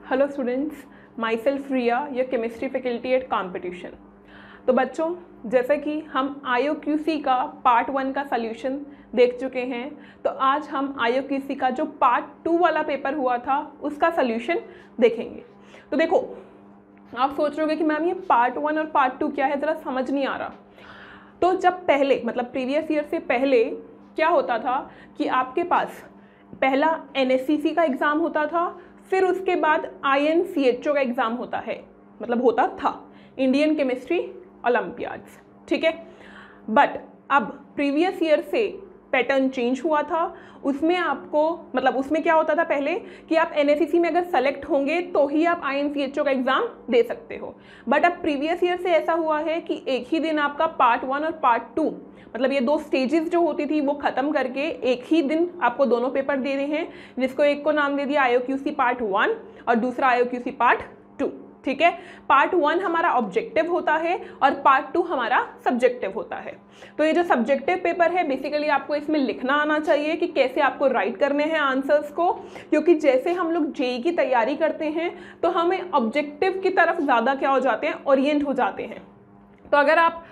Hello students, myself Riya, your chemistry faculty at competition. तो बच्चों, जैसे कि हम IOQC का पार्ट 1 का सल्यूशन देख चुके हैं, तो आज हम IOQC का जो पार्ट 2 वाला पेपर हुआ था उसका सल्यूशन देखेंगे। तो देखो, आप सोच रहे होगे कि मैम ये पार्ट 1 और पार्ट 2 क्या है, ज़रा समझ नहीं आ रहा। तो जब पहले मतलब प्रीवियस ईयर से पहले क्या होता था कि आपके पास पहला NSCC का एग्ज़ाम होता था, फिर उसके बाद INCHO का एग्ज़ाम होता है, मतलब होता था, इंडियन केमिस्ट्री ओलंपियाड्स, ठीक है। बट अब प्रीवियस ईयर से पैटर्न चेंज हुआ था। उसमें आपको मतलब उसमें क्या होता था पहले कि आप NSCC में अगर सेलेक्ट होंगे तो ही आप INCHO का एग्ज़ाम दे सकते हो। बट अब प्रीवियस ईयर से ऐसा हुआ है कि एक ही दिन आपका पार्ट 1 और पार्ट 2 मतलब ये दो स्टेजेस जो होती थी वो ख़त्म करके एक ही दिन आपको दोनों पेपर दे रहे हैं, जिसको एक को नाम दे दिया IOQC पार्ट 1 और दूसरा IOQC पार्ट 2, ठीक है। पार्ट 1 हमारा ऑब्जेक्टिव होता है और पार्ट 2 हमारा सब्जेक्टिव होता है। तो ये जो सब्जेक्टिव पेपर है बेसिकली आपको इसमें लिखना आना चाहिए कि कैसे आपको राइट करने हैं आंसर्स को, क्योंकि जैसे हम लोग JEE की तैयारी करते हैं तो हमें ऑब्जेक्टिव की तरफ ज़्यादा क्या हो जाते हैं, ओरिएंट हो जाते हैं। तो अगर आप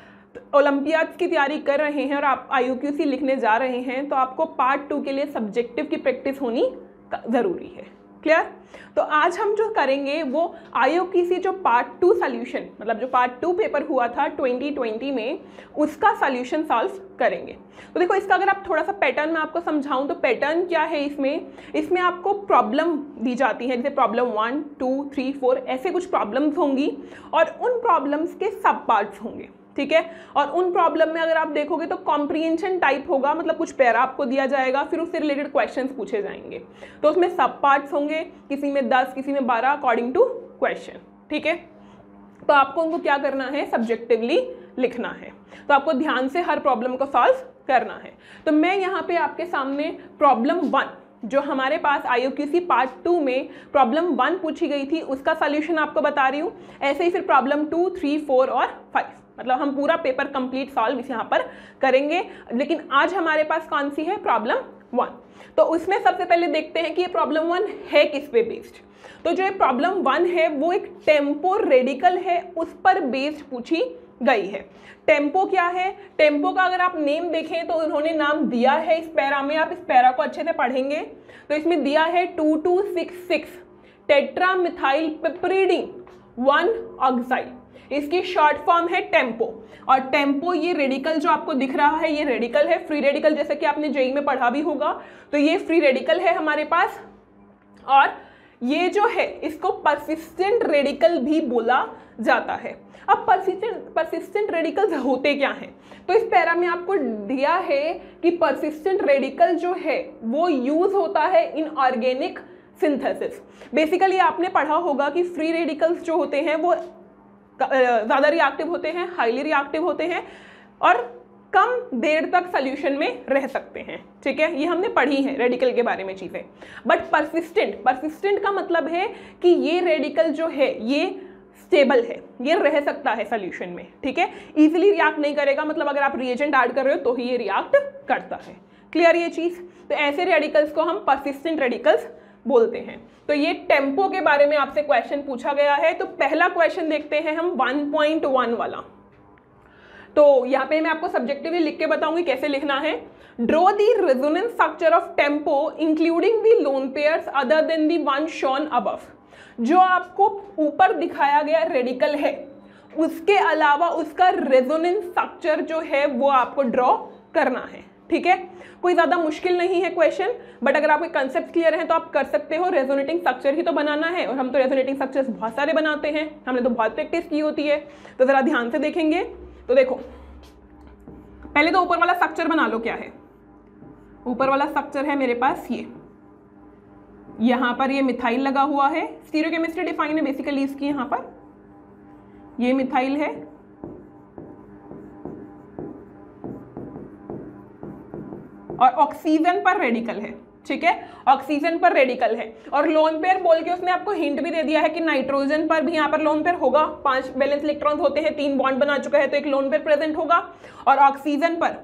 ओलंपियाड्स की तैयारी कर रहे हैं और आप IOQC लिखने जा रहे हैं तो आपको पार्ट 2 के लिए सब्जेक्टिव की प्रैक्टिस होनी ज़रूरी है। क्लियर? तो आज हम जो करेंगे वो IOQC जो पार्ट 2 सॉल्यूशन मतलब जो पार्ट 2 पेपर हुआ था 2020 में, उसका सॉल्यूशन सॉल्व करेंगे। तो देखो, इसका अगर आप थोड़ा सा पैटर्न में आपको समझाऊं तो पैटर्न क्या है इसमें आपको प्रॉब्लम दी जाती है, जैसे प्रॉब्लम 1, 2, 3, 4 ऐसे कुछ प्रॉब्लम्स होंगी और उन प्रॉब्लम्स के सब पार्ट्स होंगे, ठीक है। और उन प्रॉब्लम में अगर आप देखोगे तो कॉम्प्रिहेंशन टाइप होगा, मतलब कुछ पैरा आपको दिया जाएगा, फिर उससे रिलेटेड क्वेश्चंस पूछे जाएंगे। तो उसमें सब पार्ट्स होंगे, किसी में 10 किसी में 12 अकॉर्डिंग टू क्वेश्चन, ठीक है। तो आपको उनको क्या करना है, सब्जेक्टिवली लिखना है। तो आपको ध्यान से हर प्रॉब्लम को सॉल्व करना है। तो मैं यहाँ पे आपके सामने प्रॉब्लम 1 जो हमारे पास IOQC पार्ट 2 में प्रॉब्लम 1 पूछी गई थी उसका सॉल्यूशन आपको बता रही हूँ। ऐसे ही फिर प्रॉब्लम 2, 3, 4 और 5 मतलब हम पूरा पेपर कंप्लीट सॉल्व इस यहाँ पर करेंगे। लेकिन आज हमारे पास कौन सी है, प्रॉब्लम 1। तो उसमें सबसे पहले देखते हैं कि ये प्रॉब्लम 1 है किस पे बेस्ड। तो जो ये प्रॉब्लम 1 है वो एक टेम्पो रेडिकल है, उस पर बेस्ड पूछी गई है। टेम्पो क्या है, टेम्पो का अगर आप नेम देखें तो उन्होंने नाम दिया है इस पैरा में, आप इस पैरा को अच्छे से पढ़ेंगे तो इसमें दिया है 2266 टेट्रा मिथाइल पिपरीडीन 1 ऑक्साइड, इसकी शॉर्ट फॉर्म है टेम्पो। और टेम्पो ये रेडिकल जो आपको दिख रहा है ये रेडिकल है, फ्री रेडिकल, जैसे कि आपने JEE में पढ़ा भी होगा। तो ये फ्री रेडिकल है हमारे पास, और ये जो है इसको परसिस्टेंट रेडिकल भी बोला जाता है। अब परसिस्टेंट रेडिकल्स होते क्या हैं, तो इस पैरा में आपको दिया है कि परसिस्टेंट रेडिकल जो है वो यूज होता है इन ऑर्गेनिक सिंथेसिस। बेसिकली आपने पढ़ा होगा कि फ्री रेडिकल्स जो होते हैं वो ज़्यादा रिएक्टिव होते हैं, हाईली रिएक्टिव होते हैं और कम देर तक सॉल्यूशन में रह सकते हैं, ठीक है। ये हमने पढ़ी है रेडिकल के बारे में चीज़ें। बट परसिस्टेंट का मतलब है कि ये रेडिकल जो है ये स्टेबल है, ये रह सकता है सॉल्यूशन में, ठीक है। इजीली रिएक्ट नहीं करेगा, मतलब अगर आप रिएजेंट ऐड कर रहे हो तो ही ये रिएक्ट करता है। क्लियर ये चीज़? तो ऐसे रेडिकल्स को हम परसिस्टेंट रेडिकल्स बोलते हैं। तो ये टेम्पो के बारे में आपसे क्वेश्चन पूछा गया है। तो पहला क्वेश्चन देखते हैं हम 1.1 वाला। तो यहाँ पे मैं आपको सब्जेक्टिवली लिख के बताऊंगी कैसे लिखना है। Draw the resonance structure of tempo including the lone pairs other than the one shown above. जो आपको ऊपर दिखाया गया रेडिकल है उसके अलावा उसका रेजोनेंस स्ट्रक्चर जो है वो आपको ड्रॉ करना है, ठीक है। कोई ज़्यादा मुश्किल नहीं है क्वेश्चन, बट अगर आपके कंसेप्ट क्लियर हैं तो आप कर सकते हो। रेजोनेटिंग स्ट्रक्चर ही तो बनाना है और हम तो रेजोनेटिंग स्ट्रक्चर्स बहुत सारे बनाते हैं, हमने तो बहुत प्रैक्टिस की होती है। तो ज़रा ध्यान से देखेंगे तो देखो, पहले तो ऊपर वाला स्ट्रक्चर बना लो। क्या है ऊपर वाला स्ट्रक्चर? है मेरे पास ये, यहाँ पर ये मिथाइल लगा हुआ है। स्टीरियोकेमिस्ट्री डिफाइन है बेसिकली इसकी, यहाँ पर ये मिथाइल है और ऑक्सीजन पर रेडिकल है, ठीक है। ऑक्सीजन पर रेडिकल है और लोन पेयर बोल के उसने आपको हिंट भी दे दिया है कि नाइट्रोजन पर भी यहाँ पर लोन पेयर होगा। 5 वैलेंस इलेक्ट्रॉन्स होते हैं, 3 बॉन्ड बना चुका है तो एक लोन पेयर प्रेजेंट होगा। और ऑक्सीजन पर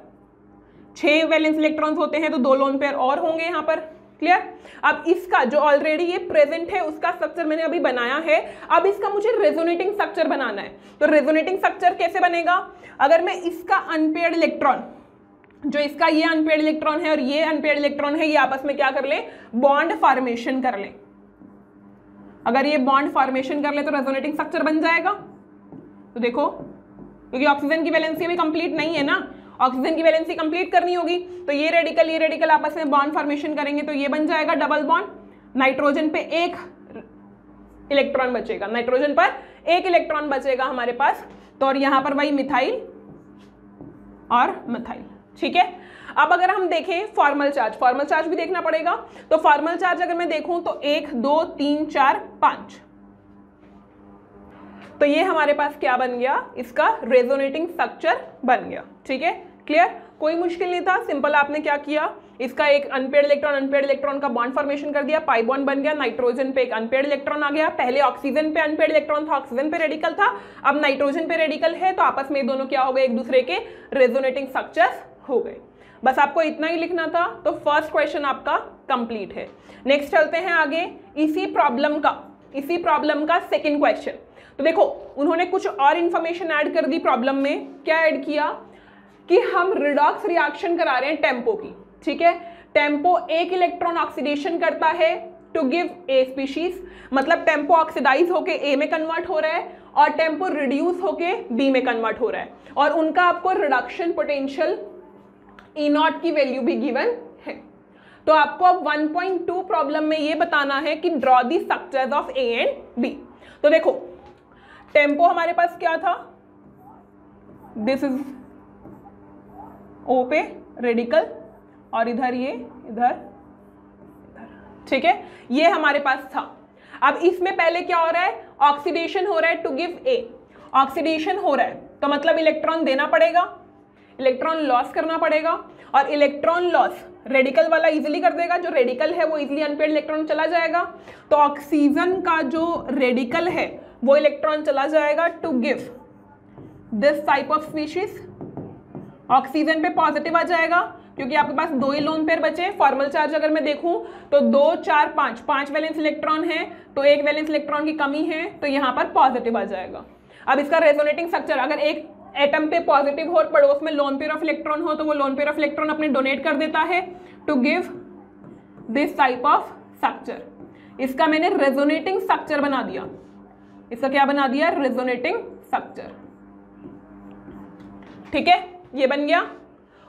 6 वैलेंस इलेक्ट्रॉन्स होते हैं तो 2 लोन पेयर और होंगे यहाँ पर, क्लियर। अब इसका जो ऑलरेडी ये प्रेजेंट है उसका स्ट्रक्चर मैंने अभी बनाया है, अब इसका मुझे रेजोनेटिंग स्ट्रक्चर बनाना है। तो रेजोनेटिंग स्ट्रक्चर कैसे बनेगा, अगर मैं इसका अनपेयर्ड इलेक्ट्रॉन, जो इसका ये अनपेयर्ड इलेक्ट्रॉन है और ये अनपेयर्ड इलेक्ट्रॉन है, ये आपस में क्या कर ले, बॉन्ड फॉर्मेशन कर ले। अगर ये बॉन्ड फॉर्मेशन कर ले तो रेजोनेटिंग स्ट्रक्चर बन जाएगा। तो देखो, क्योंकि ऑक्सीजन की वैलेंसी अभी कंप्लीट नहीं है ना, ऑक्सीजन की वैलेंसी कंप्लीट करनी होगी, तो ये रेडिकल आपस में बॉन्ड फॉर्मेशन करेंगे, तो ये बन जाएगा डबल बॉन्ड। नाइट्रोजन पे एक इलेक्ट्रॉन बचेगा, नाइट्रोजन पर एक इलेक्ट्रॉन बचेगा हमारे पास, तो और यहां पर वही मिथाइल और मिथाइल, ठीक है। अब अगर हम देखें फॉर्मल चार्ज भी देखना पड़ेगा। तो फॉर्मल चार्ज अगर मैं देखूं तो 1 2 3 4 5, तो ये हमारे पास क्या बन गया, इसका रेजोनेटिंग स्ट्रक्चर बन गया, ठीक है। क्लियर, कोई मुश्किल नहीं था, सिंपल आपने क्या किया, इसका एक अनपेयर्ड इलेक्ट्रॉन का बॉन्ड फॉर्मेशन कर दिया, पाई बॉन्ड बन गया, नाइट्रोजन पे एक अनपेयर्ड इलेक्ट्रॉन आ गया, पहले ऑक्सीजन पे अनपेयर्ड इलेक्ट्रॉन था, ऑक्सीजन पे रेडिकल था, अब नाइट्रोजन पे रेडिकल है, तो आपस में दोनों क्या हो गए, एक दूसरे के रेजोनेटिंग स्ट्रक्चर्स हो गए। बस आपको इतना ही लिखना था, तो फर्स्ट क्वेश्चन आपका कंप्लीट है। नेक्स्ट चलते हैं आगे, इसी प्रॉब्लम का सेकंड क्वेश्चन। तो देखो, उन्होंने कुछ और इंफॉर्मेशन ऐड कर दी प्रॉब्लम में। क्या ऐड किया कि हम रिडॉक्स रिएक्शन करा रहे हैं टेम्पो की, ठीक है। टेम्पो एक इलेक्ट्रॉन ऑक्सीडेशन करता है टू गिव ए स्पीशीज, मतलब टेम्पो ऑक्सीडाइज होके ए में कन्वर्ट हो रहा है और टेम्पो रिड्यूस होके बी में कन्वर्ट हो रहा है, और उनका आपको रिडक्शन पोटेंशियल E0 की वैल्यू भी गिवन है। तो आपको अब 1.2 प्रॉब्लम में ये बताना है कि draw the structures of A and B. तो देखो, टेम्पो हमारे पास क्या था, दिस इज O पे रेडिकल और इधर ये इधर, ठीक है, ये हमारे पास था। अब इसमें पहले क्या हो रहा है, ऑक्सीडेशन हो रहा है टू गिव ए, ऑक्सीडेशन हो रहा है तो मतलब इलेक्ट्रॉन देना पड़ेगा, इलेक्ट्रॉन लॉस करना पड़ेगा, और इलेक्ट्रॉन लॉस रेडिकल वाला इजीली कर देगा, जो रेडिकल है वो इजीली अनपेयर्ड इलेक्ट्रॉन चला जाएगा, तो ऑक्सीजन का जो रेडिकल है वो इलेक्ट्रॉन चला जाएगा to give this type of species. Oxygen पे पॉजिटिव आ जाएगा क्योंकि आपके पास 2 ही लोन पेयर बचे। फॉर्मल चार्ज अगर मैं देखूं तो 2 4 5 वैलेंस इलेक्ट्रॉन है, तो एक वैलेंस इलेक्ट्रॉन की कमी है, तो यहां पर पॉजिटिव आ जाएगा। अब इसका रेजोनेटिंग स्ट्रक्चर, अगर एक एटम पे पॉजिटिव हो और पड़ोस में लोन पेयर ऑफ इलेक्ट्रॉन हो, तो वो लोन पेयर ऑफ इलेक्ट्रॉन अपने डोनेट कर देता है to give this type of structure. इसका मैंने रेजोनेटिंग स्ट्रक्चर बना दिया, इसका क्या बना दिया, रेजोनेटिंग स्ट्रक्चर, ठीक है, ये बन गया।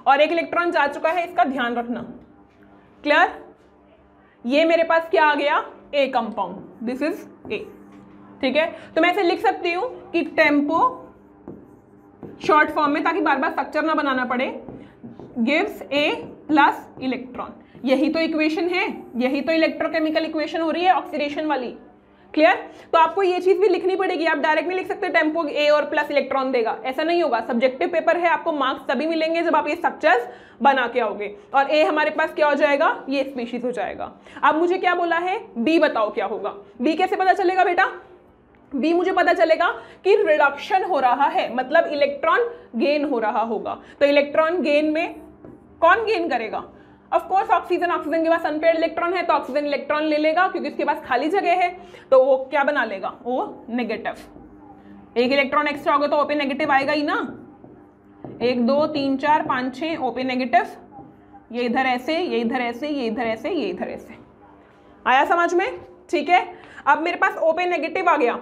और एक इलेक्ट्रॉन जा चुका है, इसका ध्यान रखना, क्लियर। ये मेरे पास क्या आ गया, ए कंपाउंड, दिस इज ए, ठीक है। तो मैं इसे लिख सकती हूं कि टेम्पो, शॉर्ट फॉर्म में ताकि बार बार स्ट्रक्चर ना बनाना पड़े, गिव्स ए प्लस इलेक्ट्रॉन। यही तो इक्वेशन है, यही तो इलेक्ट्रोकेमिकल इक्वेशन हो रही है ऑक्सीडेशन वाली, क्लियर। तो आपको ये चीज भी लिखनी पड़ेगी, आप डायरेक्ट नहीं लिख सकते टेम्पो ए और प्लस इलेक्ट्रॉन देगा, ऐसा नहीं होगा। सब्जेक्टिव पेपर है, आपको मार्क्स तभी मिलेंगे जब आप ये स्ट्रक्चर्स बना के आओगे, और ए हमारे पास क्या हो जाएगा, ये स्पीशीज हो जाएगा। अब मुझे क्या बोला है, बी बताओ क्या होगा। बी कैसे पता चलेगा बेटा, बी मुझे पता चलेगा कि रिडक्शन हो रहा है, मतलब इलेक्ट्रॉन गेन हो रहा होगा। तो इलेक्ट्रॉन गेन में कौन गेन करेगा, ऑफ कोर्स ऑक्सीजन। ऑक्सीजन के पास अनपेयर्ड इलेक्ट्रॉन है तो ऑक्सीजन इलेक्ट्रॉन ले लेगा क्योंकि उसके पास खाली जगह है, तो वो क्या बना लेगा, वो नेगेटिव। एक इलेक्ट्रॉन एक्स्ट्रा होगा तो ओ पे नेगेटिव आएगा ही ना, 1 2 3 4 5 6 ओ पे नेगेटिव, ये इधर ऐसे, ये इधर ऐसे, ये इधर ऐसे, ये इधर ऐसे, आया समझ में, ठीक है। अब मेरे पास ओ पे नेगेटिव आ गया,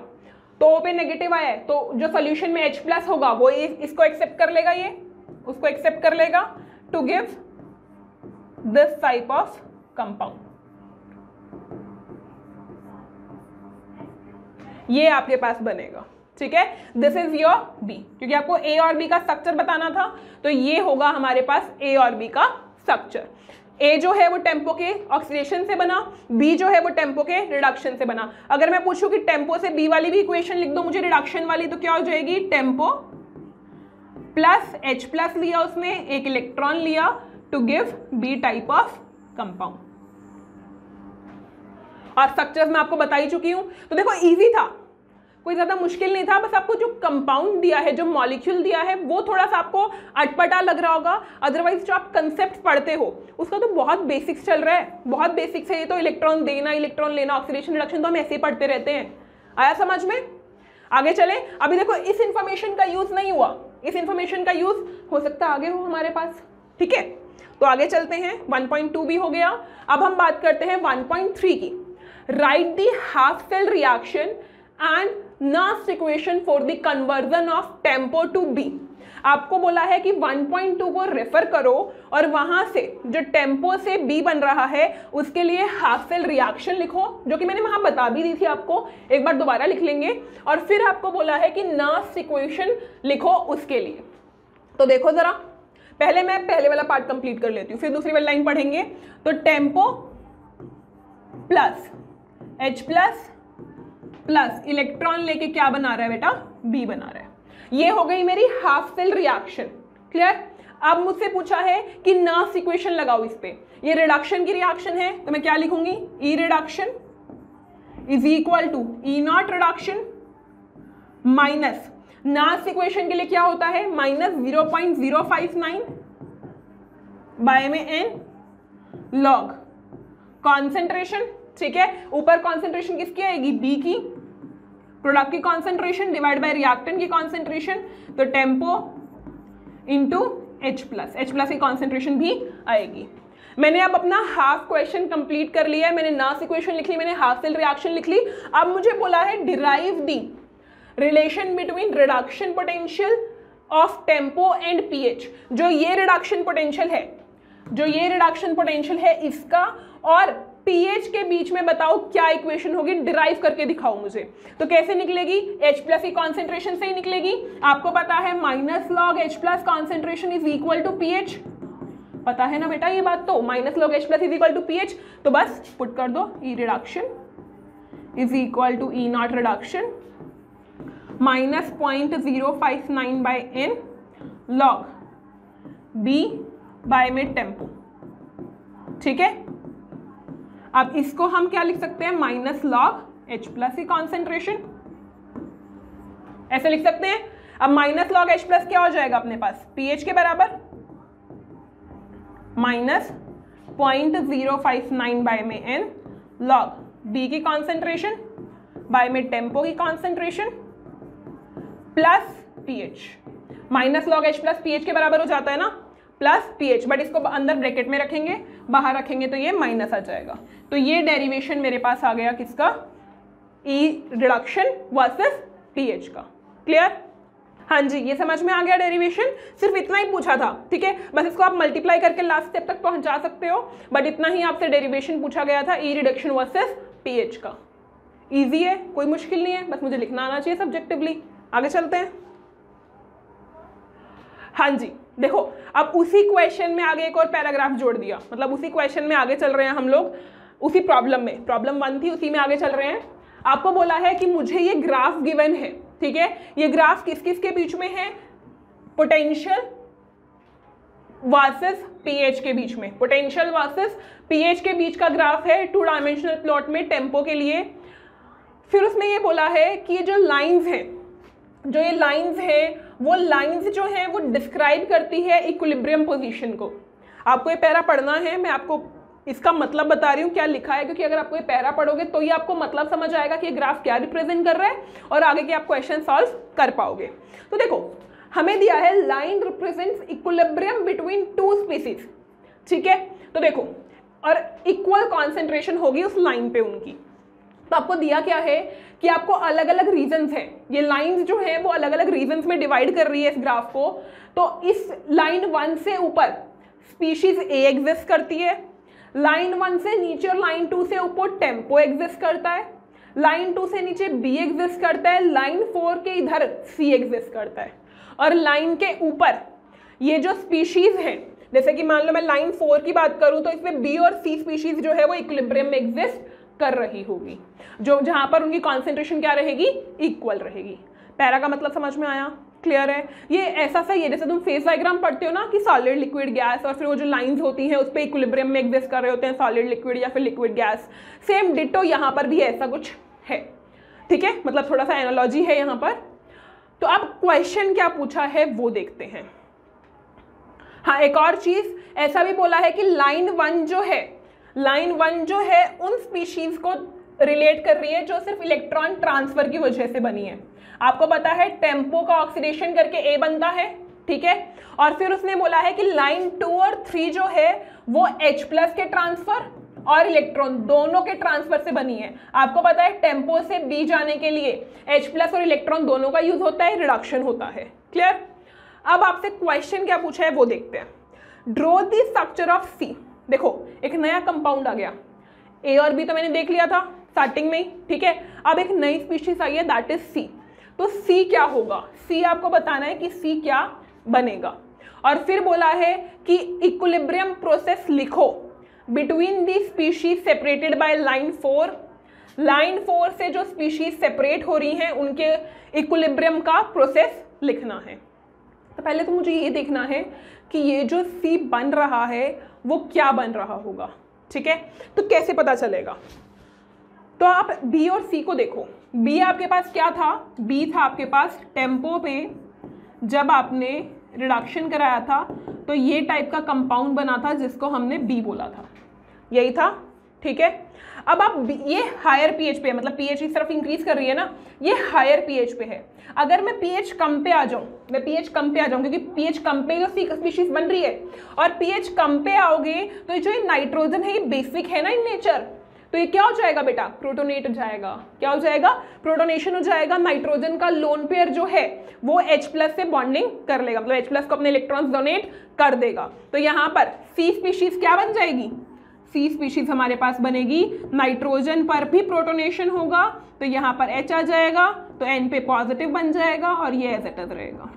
तो ओ पे नेगेटिव आया है तो जो सोल्यूशन में H प्लस होगा वो इसको एक्सेप्ट कर लेगा, ये उसको एक्सेप्ट कर लेगा to give this type of compound. ये आपके पास बनेगा, ठीक है। दिस इज योर बी, क्योंकि आपको ए और बी का स्ट्रक्चर बताना था, तो ये होगा हमारे पास ए और बी का स्ट्रक्चर। ए जो है वो टेम्पो के ऑक्सीडेशन से बना, बी जो है वो टेम्पो के रिडक्शन से बना। अगर मैं पूछूं कि टेम्पो से बी वाली भी इक्वेशन लिख दो मुझे रिडक्शन वाली, तो क्या हो जाएगी, टेम्पो प्लस H प्लस लिया, उसमें एक इलेक्ट्रॉन लिया to give B type of compound. और स्ट्रक्चर्स मैं आपको बता ही चुकी हूं, तो देखो इजी था, कोई ज़्यादा मुश्किल नहीं था, बस आपको जो कंपाउंड दिया है, जो मॉलिक्यूल दिया है, वो थोड़ा सा आपको अटपटा लग रहा होगा। अदरवाइज जो आप कंसेप्ट पढ़ते हो उसका तो बहुत बेसिक्स चल रहा है, बहुत बेसिक्स है ये तो। इलेक्ट्रॉन देना, इलेक्ट्रॉन लेना, ऑक्सीडेशन रिडक्शन तो हम ऐसे ही पढ़ते रहते हैं। आया समझ में? आगे चले। अभी देखो इस इंफॉर्मेशन का यूज नहीं हुआ, इस इंफॉर्मेशन का यूज हो सकता है आगे हो हमारे पास, ठीक है। तो आगे चलते हैं, 1.2 भी हो गया। अब हम बात करते हैं 1.3 की। Write the half cell reaction and Nernst equation for the conversion of TEMPO to B. आपको बोला है कि 1.2 को रेफर करो और वहां से जो टेम्पो से बी बन रहा है उसके लिए हाफ सेल रिएक्शन लिखो, जो कि मैंने वहां बता भी दी थी आपको, एक बार दोबारा लिख लेंगे। और फिर आपको बोला है कि नास्ट इक्वेशन लिखो उसके लिए। तो देखो जरा, पहले मैं पहले वाला पार्ट कंप्लीट कर लेती हूँ, फिर दूसरी वाली लाइन पढ़ेंगे। तो tempo plus H plus electron लेके क्या बना रहा है बेटा? बी बना रहा है। ये हो गई मेरी हाफ सेल रिएक्शन, क्लियर। अब मुझसे पूछा है कि नास्ट इक्वेशन लगाओ इस पे। ये रिडक्शन की रिएक्शन है तो मैं क्या लिखूंगी? E reduction is equal to E naught reduction minus Nernst equation के लिए क्या होता है? माइनस 0.059 बाय में एन लॉग कॉन्सेंट्रेशन, ठीक है। ऊपर कॉन्सेंट्रेशन किसकी आएगी? बी की, प्रोडक्ट की कॉन्सेंट्रेशन डिवाइड बाय रिएक्टेंट की कॉन्सेंट्रेशन, तो टेम्पो इंटू H प्लस की कॉन्सेंट्रेशन भी आएगी। मैंने अब अपना हाफ क्वेश्चन कंप्लीट कर लिया है, मैंने नास्ट इक्वेशन लिख ली, मैंने हाफ सेल रिएक्शन लिख ली। अब मुझे बोला है derive the relation between reduction potential of tempo and pH। जो ये रिडक्शन पोटेंशियल है, जो ये रिडक्शन पोटेंशियल है इसका और pH के बीच में बताओ क्या इक्वेशन होगी, डिराइव करके दिखाओ मुझे। तो कैसे निकलेगी? H प्लस की कॉन्सेंट्रेशन से ही निकलेगी। आपको पता है minus log H plus concentration is equal to pH, पता है ना बेटा ये बात? तो minus log H plus is equal to pH, तो बस पुट कर दो E reduction is equal to E naught reduction minus 0.059 by n log B by में टेम्पो, ठीक है। अब इसको हम क्या लिख सकते हैं? माइनस लॉग H प्लस की कॉन्सेंट्रेशन, ऐसे लिख सकते हैं। अब माइनस लॉग H प्लस क्या हो जाएगा अपने पास? pH के बराबर माइनस 0.059 बाय में एन लॉग B की कॉन्सेंट्रेशन बाय में टेम्पो की concentration plus pH। Minus log H plus pH के बराबर हो जाता है ना, प्लस pH, बट इसको अंदर ब्रैकेट में रखेंगे, बाहर रखेंगे तो ये माइनस आ जाएगा। तो ये डेरिवेशन मेरे पास आ गया किसका? ई रिडक्शन वर्सेस pH का। क्लियर? हाँ जी, ये समझ में आ गया डेरिवेशन। सिर्फ इतना ही पूछा था, ठीक है। बस इसको आप मल्टीप्लाई करके लास्ट स्टेप तक पहुंचा सकते हो, बट इतना ही आपसे डेरिवेशन पूछा गया था, ई रिडक्शन वर्सेस pH का। ईजी है, कोई मुश्किल नहीं है, बस मुझे लिखना आना चाहिए सब्जेक्टिवली। आगे चलते हैं। हाँ जी, देखो अब उसी क्वेश्चन में आगे एक और पैराग्राफ जोड़ दिया, मतलब उसी क्वेश्चन में आगे चल रहे हैं हम लोग, उसी प्रॉब्लम में, प्रॉब्लम 1 थी उसी में आगे चल रहे हैं। आपको बोला है कि मुझे ये ग्राफ गिवन है, ठीक है। ये ग्राफ किस किस के बीच में है? पोटेंशियल वर्सेस pH के बीच में, पोटेंशियल वर्सेस pH के बीच का ग्राफ है 2 डायमेंशनल प्लॉट में टेम्पो के लिए। फिर उसमें ये बोला है कि ये जो लाइंस हैं, जो ये लाइंस हैं, वो लाइंस जो हैं वो डिस्क्राइब करती है इक्विलिब्रियम पोजीशन को। आपको ये पैरा पढ़ना है, मैं आपको इसका मतलब बता रही हूँ क्या लिखा है, क्योंकि अगर आपको ये पैरा पढ़ोगे तो ही आपको मतलब समझ आएगा कि ये ग्राफ क्या रिप्रेजेंट कर रहा है और आगे के आप क्वेश्चन सॉल्व कर पाओगे। तो देखो हमें दिया है line represents equilibrium between 2 species, ठीक है। तो देखो और इक्वल कॉन्सेंट्रेशन होगी उस लाइन पे उनकी। तो आपको दिया क्या है कि आपको अलग अलग रीजन्स हैं, ये लाइंस जो हैं वो अलग अलग रीजन्स में डिवाइड कर रही है इस ग्राफ को। तो इस लाइन 1 से ऊपर स्पीशीज ए एग्जिस्ट करती है, लाइन 1 से नीचे और लाइन 2 से ऊपर टेम्पो एग्जिस्ट करता है, लाइन 2 से नीचे बी एग्जिस्ट करता है, लाइन 4 के इधर सी एग्जिस्ट करता है, और लाइन के ऊपर ये जो स्पीशीज है, जैसे कि मान लो मैं लाइन 4 की बात करूं तो इसमें बी और सी स्पीशीज जो है वो इक्विलिब्रियम में एग्जिस्ट कर रही होगी, जो जहां पर उनकी कॉन्सेंट्रेशन क्या रहेगी? इक्वल रहेगी। पैरा का मतलब समझ में आया? क्लियर है? ये ऐसा सही है जैसे तुम फेज डायग्राम पढ़ते हो ना कि सॉलिड लिक्विड गैस, और फिर वो जो लाइंस होती हैं उस पर इक्विलिब्रियम में एग्जिस्ट कर रहे होते हैं सॉलिड लिक्विड या फिर लिक्विड गैस। सेम डिटो यहाँ पर भी ऐसा कुछ है, ठीक है, मतलब थोड़ा सा एनालॉजी है यहाँ पर। तो अब क्वेश्चन क्या पूछा है वो देखते हैं। हाँ, एक और चीज ऐसा भी बोला है कि लाइन वन जो है उन स्पीशीज को रिलेट कर रही है जो सिर्फ इलेक्ट्रॉन ट्रांसफर की वजह से बनी है। आपको पता है टेम्पो का ऑक्सीडेशन करके ए बनता है, ठीक है। और फिर उसने बोला है कि लाइन 2 और 3 जो है वो H+ के ट्रांसफर और इलेक्ट्रॉन दोनों के ट्रांसफर से बनी है। आपको पता है टेम्पो से बी जाने के लिए H+ और इलेक्ट्रॉन दोनों का यूज होता है, रिडक्शन होता है। क्लियर। अब आपसे क्वेश्चन क्या पूछा है वो देखते हैं। ड्रॉ द स्ट्रक्चर ऑफ सी। देखो एक नया कंपाउंड आ गया, ए और बी तो मैंने देख लिया था स्टार्टिंग में ही, ठीक है। अब एक नई स्पीशीज आई है, दैट इज सी। तो सी क्या होगा, सी आपको बताना है कि सी क्या बनेगा। और फिर बोला है कि इक्विलिब्रियम प्रोसेस लिखो between the species separated by line 4। Line 4 से जो स्पीशीज सेपरेट हो रही हैं उनके इक्विलिब्रियम का प्रोसेस लिखना है। तो पहले तो मुझे ये देखना है कि ये जो सी बन रहा है वो क्या बन रहा होगा, ठीक है। तो कैसे पता चलेगा, तो आप बी और सी को देखो। बी आपके पास क्या था, बी था आपके पास टेम्पो पे जब आपने रिडक्शन कराया था तो ये टाइप का कंपाउंड बना था जिसको हमने बी बोला था, यही था, ठीक है। अब आप ये हायर पीएच पे है, मतलब पीएच इस तरफ इंक्रीज कर रही है ना, ये हायर पीएच पे है। अगर मैं पीएच कम पे आ जाऊं, मैं पीएच कम पे आ जाऊं क्योंकि पीएच कम पे जो सी स्पीशीज बन रही है, और पीएच कम पे आओगे तो जो ये नाइट्रोजन है ये बेसिक है ना इन नेचर, तो ये क्या हो जाएगा बेटा, प्रोटोनेट हो जाएगा। क्या हो जाएगा, प्रोटोनेशन हो जाएगा। नाइट्रोजन का लोन पेयर जो है वो H+ से बॉन्डिंग कर लेगा, मतलब H+ को अपने इलेक्ट्रॉन्स डोनेट कर देगा। तो यहाँ पर सी स्पीशीज क्या बन जाएगी, सी स्पीशीज हमारे पास बनेगी, नाइट्रोजन पर भी प्रोटोनेशन होगा तो यहाँ पर H आ जाएगा, तो N पे पॉजिटिव बन जाएगा और ये एज इट इज रहेगा।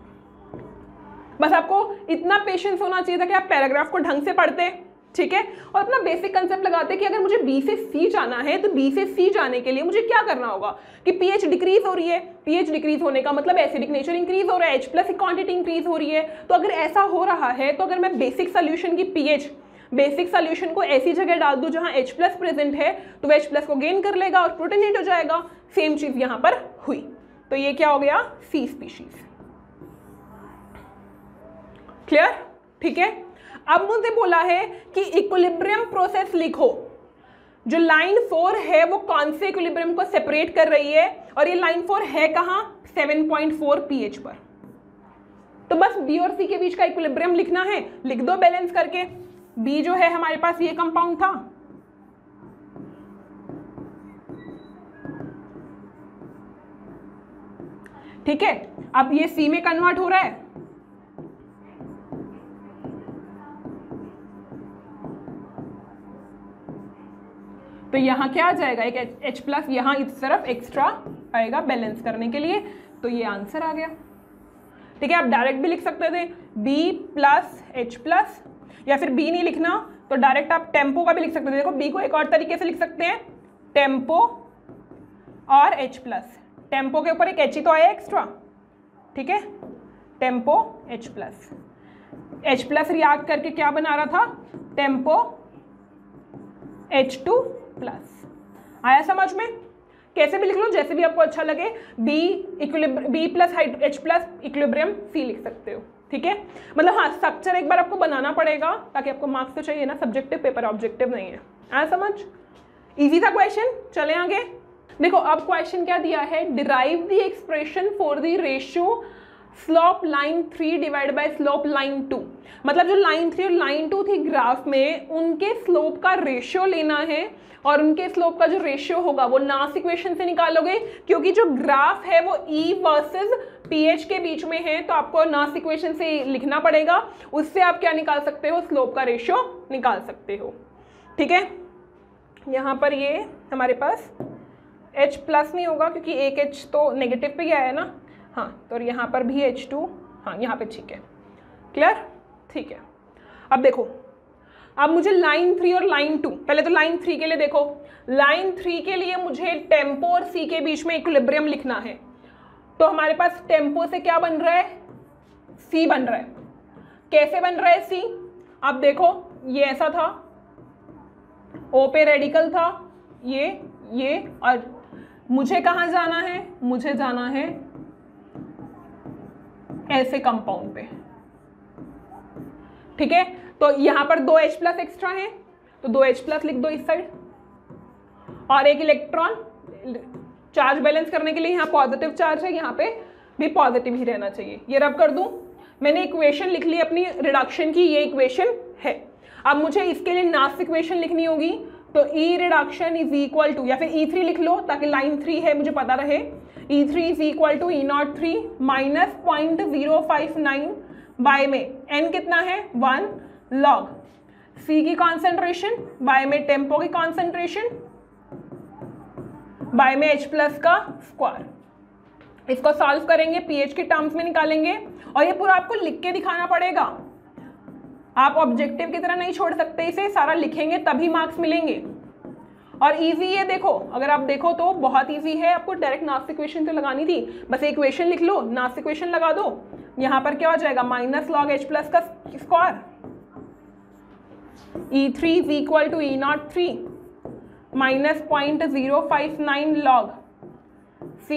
बस आपको इतना पेशेंस होना चाहिए था कि आप पैराग्राफ को ढंग से पढ़ते, ठीक है, और अपना बेसिक कंसेप्ट लगाते कि अगर मुझे बी से सी जाना है तो बी से सी जाने के लिए मुझे क्या करना होगा कि पीएच डिक्रीज हो रही है, पीएच डिक्रीज होने का मतलब एसिडिक नेचर इंक्रीज हो रहा है, H+ की क्वांटिटी इंक्रीज हो रही है। तो अगर ऐसा हो रहा है तो अगर मैं बेसिक सोल्यूशन की पीएच, बेसिक सोल्यूशन को ऐसी जगह डाल दूं जहां H+ प्रेजेंट है तो वह H+ को गेन कर लेगा और प्रोटोनेट हो जाएगा। सेम चीज यहां पर हुई, तो ये क्या हो गया, सी स्पीशीज। क्लियर, ठीक है। अब मुझे बोला है कि इक्विलिब्रियम प्रोसेस लिखो। जो लाइन 4 है वो कौन से इक्विलिब्रियम को सेपरेट कर रही है, और ये लाइन 4 है कहां, 7.4 pH पर। तो बस बी और सी के बीच का इक्विलिब्रियम लिखना है, लिख दो बैलेंस करके। बी जो है हमारे पास ये कंपाउंड था, ठीक है। अब ये सी में कन्वर्ट हो रहा है, तो यहाँ क्या आ जाएगा, एक H+ यहाँ इस तरफ एक्स्ट्रा आएगा बैलेंस करने के लिए, तो ये आंसर आ गया, ठीक है। आप डायरेक्ट भी लिख सकते थे B+H+, या फिर B नहीं लिखना तो डायरेक्ट आप टेम्पो का भी लिख सकते थे। देखो B को एक और तरीके से लिख सकते हैं, टेम्पो और H+। टेम्पो के ऊपर एक H ही तो आया एक्स्ट्रा, ठीक है, टेम्पो H+। H+ रिएक्ट करके क्या बना रहा था, टेम्पो H2+। आया समझ में, कैसे भी लिख लो, जैसे भी आपको अच्छा लगे। B+H+ इक्विलिब्रियम C लिख सकते हो, ठीक है। मतलब हाँ, स्ट्रक्चर एक बार आपको बनाना पड़ेगा ताकि आपको मार्क्स तो चाहिए ना, सब्जेक्टिव पेपर ऑब्जेक्टिव नहीं है। आया समझ, इजी था क्वेश्चन। चले आगे, देखो अब क्वेश्चन क्या दिया है, derive the expression for the ratio slope line 3 divide by slope line 2। मतलब जो लाइन 3 और लाइन 2 थी ग्राफ में, उनके स्लोप का रेशियो लेना है, और उनके स्लोप का जो रेशियो होगा वो नास इक्वेशन से निकालोगे, क्योंकि जो ग्राफ है वो E वर्सेस पीएच के बीच में है, तो आपको नास इक्वेशन से लिखना पड़ेगा। उससे आप क्या निकाल सकते हो, स्लोप का रेशियो निकाल सकते हो, ठीक है। यहाँ पर ये हमारे पास H+ नहीं होगा क्योंकि एक H तो नेगेटिव पे ही आया है ना, हाँ, तो यहाँ पर भी H2, हाँ यहाँ पे ठीक है, क्लियर, ठीक है। अब देखो, अब मुझे लाइन 3 और लाइन 2, पहले तो लाइन 3 के लिए देखो, लाइन 3 के लिए मुझे टेम्पो और सी के बीच में इक्विलिब्रियम लिखना है। तो हमारे पास टेम्पो से क्या बन रहा है, सी बन रहा है। कैसे बन रहा है सी, अब देखो ये ऐसा था, O पे रेडिकल था, ये और मुझे कहाँ जाना है, मुझे जाना है ऐसे कंपाउंड पे, ठीक है। तो यहां पर 2 H+ एक्स्ट्रा है, तो 2 H+ लिख दो इस साइड, और एक इलेक्ट्रॉन चार्ज बैलेंस करने के लिए यहाँ पॉजिटिव चार्ज है, यहाँ पे भी पॉजिटिव ही रहना चाहिए। ये रब कर दूं, मैंने इक्वेशन लिख ली अपनी रिडक्शन की, ये इक्वेशन है। अब मुझे इसके लिए नास्ट इक्वेशन लिखनी होगी, तो E reduction is equal to, या फिर E3 लिख लो ताकि लाइन 3 है मुझे पता रहे, E3 is equal to E03 minus 0.059 by में N कितना है 1 log C की कॉन्सेंट्रेशन बाय में टेम्पो की कॉन्सेंट्रेशन बाय में H+ का स्क्वायर। इसको सॉल्व करेंगे, pH के टर्म्स में निकालेंगे, और ये पूरा आपको लिख के दिखाना पड़ेगा। आप ऑब्जेक्टिव की तरह नहीं छोड़ सकते इसे, सारा लिखेंगे तभी मार्क्स मिलेंगे। और इजी है, देखो अगर आप देखो तो बहुत इजी है, आपको डायरेक्ट नास्ट इक्वेशन तो लगानी थी, बस इक्वेशन लिख लो, नास्ट इक्वेशन लगा दो, यहाँ पर क्या हो जाएगा माइनस log H+ का square, E3 is equal to E03 minus 0.059 log C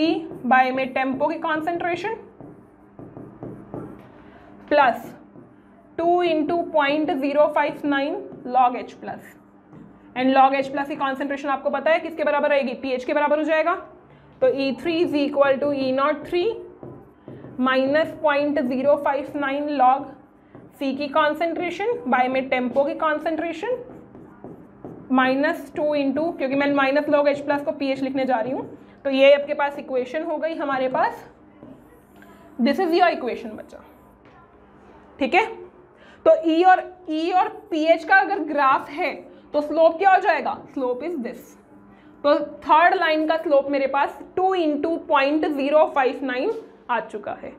by में टेम्पो की concentration plus 2 into 0.059 log H+, and log H+ की कॉन्सेंट्रेशन आपको पता है किसके बराबर रहेगी, pH के बराबर हो जाएगा। तो E3 is equal to E03 minus 0.059 log C की कॉन्सेंट्रेशन बाय में टेम्पो की कॉन्सेंट्रेशन माइनस 2 इंटू, क्योंकि मैं माइनस log H+ को pH लिखने जा रही हूँ, तो ये आपके पास इक्वेशन हो गई हमारे पास। दिस इज योर इक्वेशन बच्चा, ठीक है। तो E और pH का अगर ग्राफ है तो स्लोप क्या हो जाएगा, स्लोप इज दिस। तो थर्ड लाइन का स्लोप मेरे पास 2 इंटू 0.059 आ चुका है।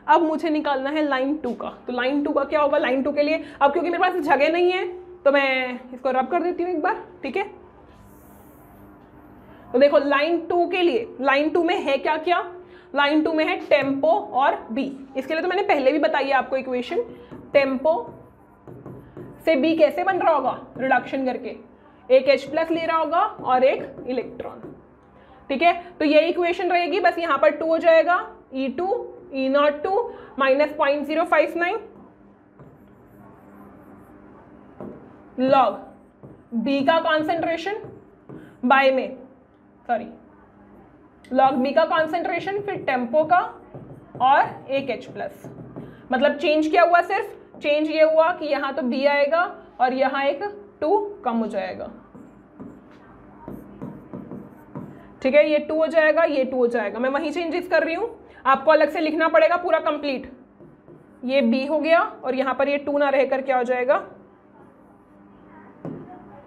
अब मुझे निकालना है लाइन 2 का, तो लाइन 2 का क्या होगा, लाइन 2 के लिए अब क्योंकि मेरे पास जगह नहीं है तो मैं इसको रब कर देती हूँ एक बार, ठीक है। तो देखो लाइन 2 के लिए, लाइन 2 में है क्या क्या, लाइन 2 में है टेम्पो और B। इसके लिए तो मैंने पहले भी बताई है आपको इक्वेशन, टेम्पो से B कैसे बन रहा होगा, रिडक्शन करके एक H+ ले रहा होगा और एक इलेक्ट्रॉन, ठीक है। तो ये इक्वेशन रहेगी, बस यहाँ पर 2 हो जाएगा, E2 E02 minus 0.059 log B का कॉन्सेंट्रेशन बाय में, सॉरी log B का कॉन्सेंट्रेशन, फिर टेम्पो का और एक H+। मतलब चेंज क्या हुआ, सिर्फ चेंज ये हुआ कि यहाँ तो B आएगा और यहाँ एक 2 कम हो जाएगा, ठीक है। ये 2 हो जाएगा, ये 2 हो जाएगा, मैं वहीं चेंजेस कर रही हूँ, आपको अलग से लिखना पड़ेगा पूरा कंप्लीट। ये B हो गया और यहाँ पर ये 2 ना रहकर क्या हो जाएगा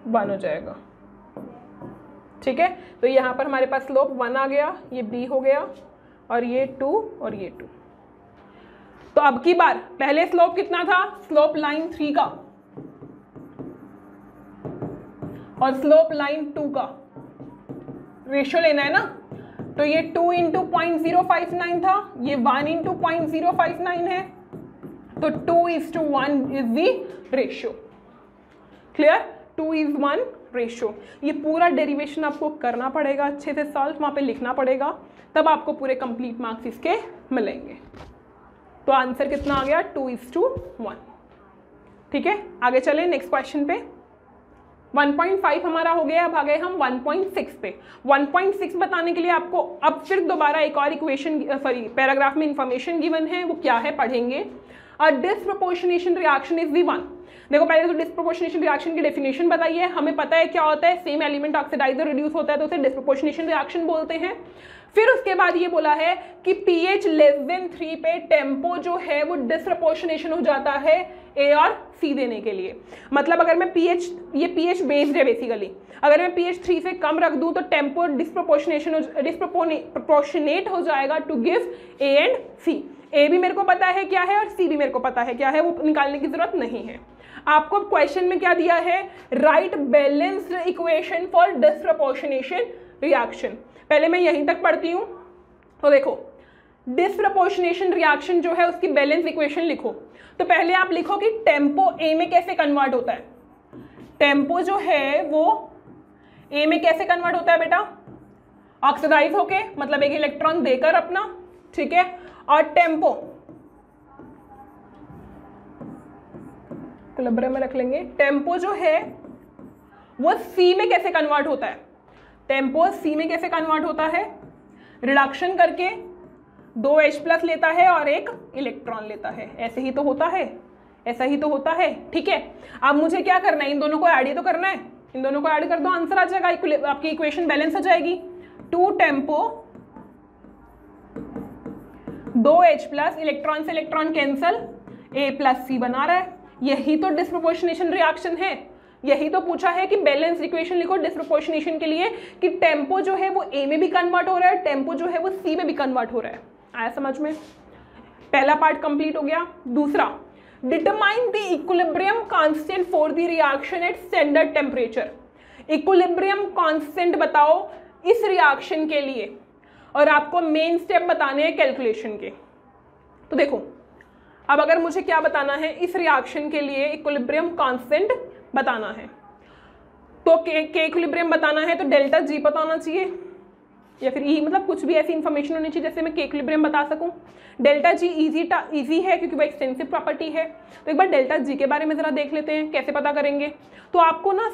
1 हो जाएगा, ठीक है। तो यहाँ पर हमारे पास स्लोप 1 आ गया, ये B हो गया और ये 2 और ये 2। तो अब की बार पहले स्लोप कितना था, स्लोप लाइन 3 का और स्लोप लाइन 2 का रेशियो लेना है ना, तो ये 2 इंटू 0.059 था, ये 1 इंटू 0.059 है, तो 2:1 is the ratio. Clear, 2:1 ratio. ये पूरा डेरिवेशन आपको करना पड़ेगा, अच्छे से सॉल्व वहाँ पे लिखना पड़ेगा, तब आपको पूरे कंप्लीट मार्क्स इसके मिलेंगे। तो आंसर कितना आ गया 2:1, ठीक है। आगे चले नेक्स्ट क्वेश्चन पे। 1.5 हमारा हो गया, अब आ गए हम 1.6 पे। 1.6 बताने के लिए आपको अब फिर दोबारा एक और इक्वेशन, सॉरी पैराग्राफ में इंफॉर्मेशन गिवन है, वो क्या है पढ़ेंगे। A disproportionation reaction is the one. देखो पहले तो डिस्प्रोपोर्शनेशन रिएक्शन की डेफिनेशन बताइए, हमें पता है क्या होता है, सेम एलिमेंट ऑक्सीडाइज और रिड्यूस होता है तो उसे डिस्प्रोपोर्शनेशन रिएक्शन बोलते हैं। फिर उसके बाद ये बोला है कि pH <3 पे टेम्पो जो है वो डिस्प्रोपोर्शनेशन हो जाता है A और C देने के लिए। मतलब अगर मैं pH, ये pH बेस्ड है बेसिकली, अगर मैं pH 3 से कम रख दूं तो टेम्पो डिस्प्रोपोर्शनेट हो जाएगा to give A and C। A भी मेरे को पता है क्या है और C भी मेरे को पता है क्या है, वो निकालने की जरूरत नहीं है। आपको क्वेश्चन में क्या दिया है, right balanced equation for disproportionation reaction. पहले मैं यहीं तक पढ़ती हूँ, तो देखो डिस्प्रोपोर्शनेशन रिएक्शन जो है उसकी बैलेंस इक्वेशन लिखो। तो पहले आप लिखो कि टेम्पो A में कैसे कन्वर्ट होता है। टेम्पो जो है वो A में कैसे कन्वर्ट होता है बेटा, ऑक्सीडाइज होके मतलब एक इलेक्ट्रॉन देकर अपना, ठीक है। और टेम्पो इक्विलिब्रियम में रख लेंगे। टेम्पो जो है वो सी में कैसे कन्वर्ट होता है, टेम्पो सी में कैसे कन्वर्ट होता है, रिडक्शन करके 2H+ लेता है और एक इलेक्ट्रॉन लेता है, ऐसे ही तो होता है, ऐसा ही तो होता है, ठीक है। अब मुझे क्या करना है, इन दोनों को ऐड ही तो करना है, इन दोनों को ऐड कर दो, आंसर आ जाएगा, आपकी इक्वेशन बैलेंस हो जाएगी। 2 टेम्पो 2H+, इलेक्ट्रॉन से इलेक्ट्रॉन कैंसल, A+C बना रहा है। यही तो डिस्प्रोपोर्शनेशन रिएक्शन है, यही तो पूछा है कि बैलेंस इक्वेशन लिखो डिस्प्रोपोर्शनेशन के लिए, कि टेम्पो जो है वो A में भी कन्वर्ट हो रहा है, टेम्पो जो है वो C में भी कन्वर्ट हो रहा है। आया समझ में? पहला पार्ट कंप्लीट हो गया। दूसरा, determine the equilibrium constant for the reaction at standard temperature. Equilibrium constant बताओ इस रिएक्शन के लिए, और आपको मेन स्टेप बताने हैं कैलकुलेशन के। तो देखो, अब अगर मुझे क्या बताना है, इस रिएक्शन के लिए इक्विलिब्रियम कांस्टेंट बताना है, तो के इक्विलिब्रियम बताना है तो डेल्टा जी पता होना चाहिए, या फिर ई, मतलब कुछ भी ऐसी इंफॉर्मेशन होनी चाहिए जैसे मैं के इक्विलिब्रियम बता सकूं। डेल्टा जी इजी है क्योंकि वो एक्सटेंसिव प्रॉपर्टी है। तो एक बार डेल्टा जी के बारे में ज़रा देख लेते हैं कैसे पता करेंगे। तो आपको ना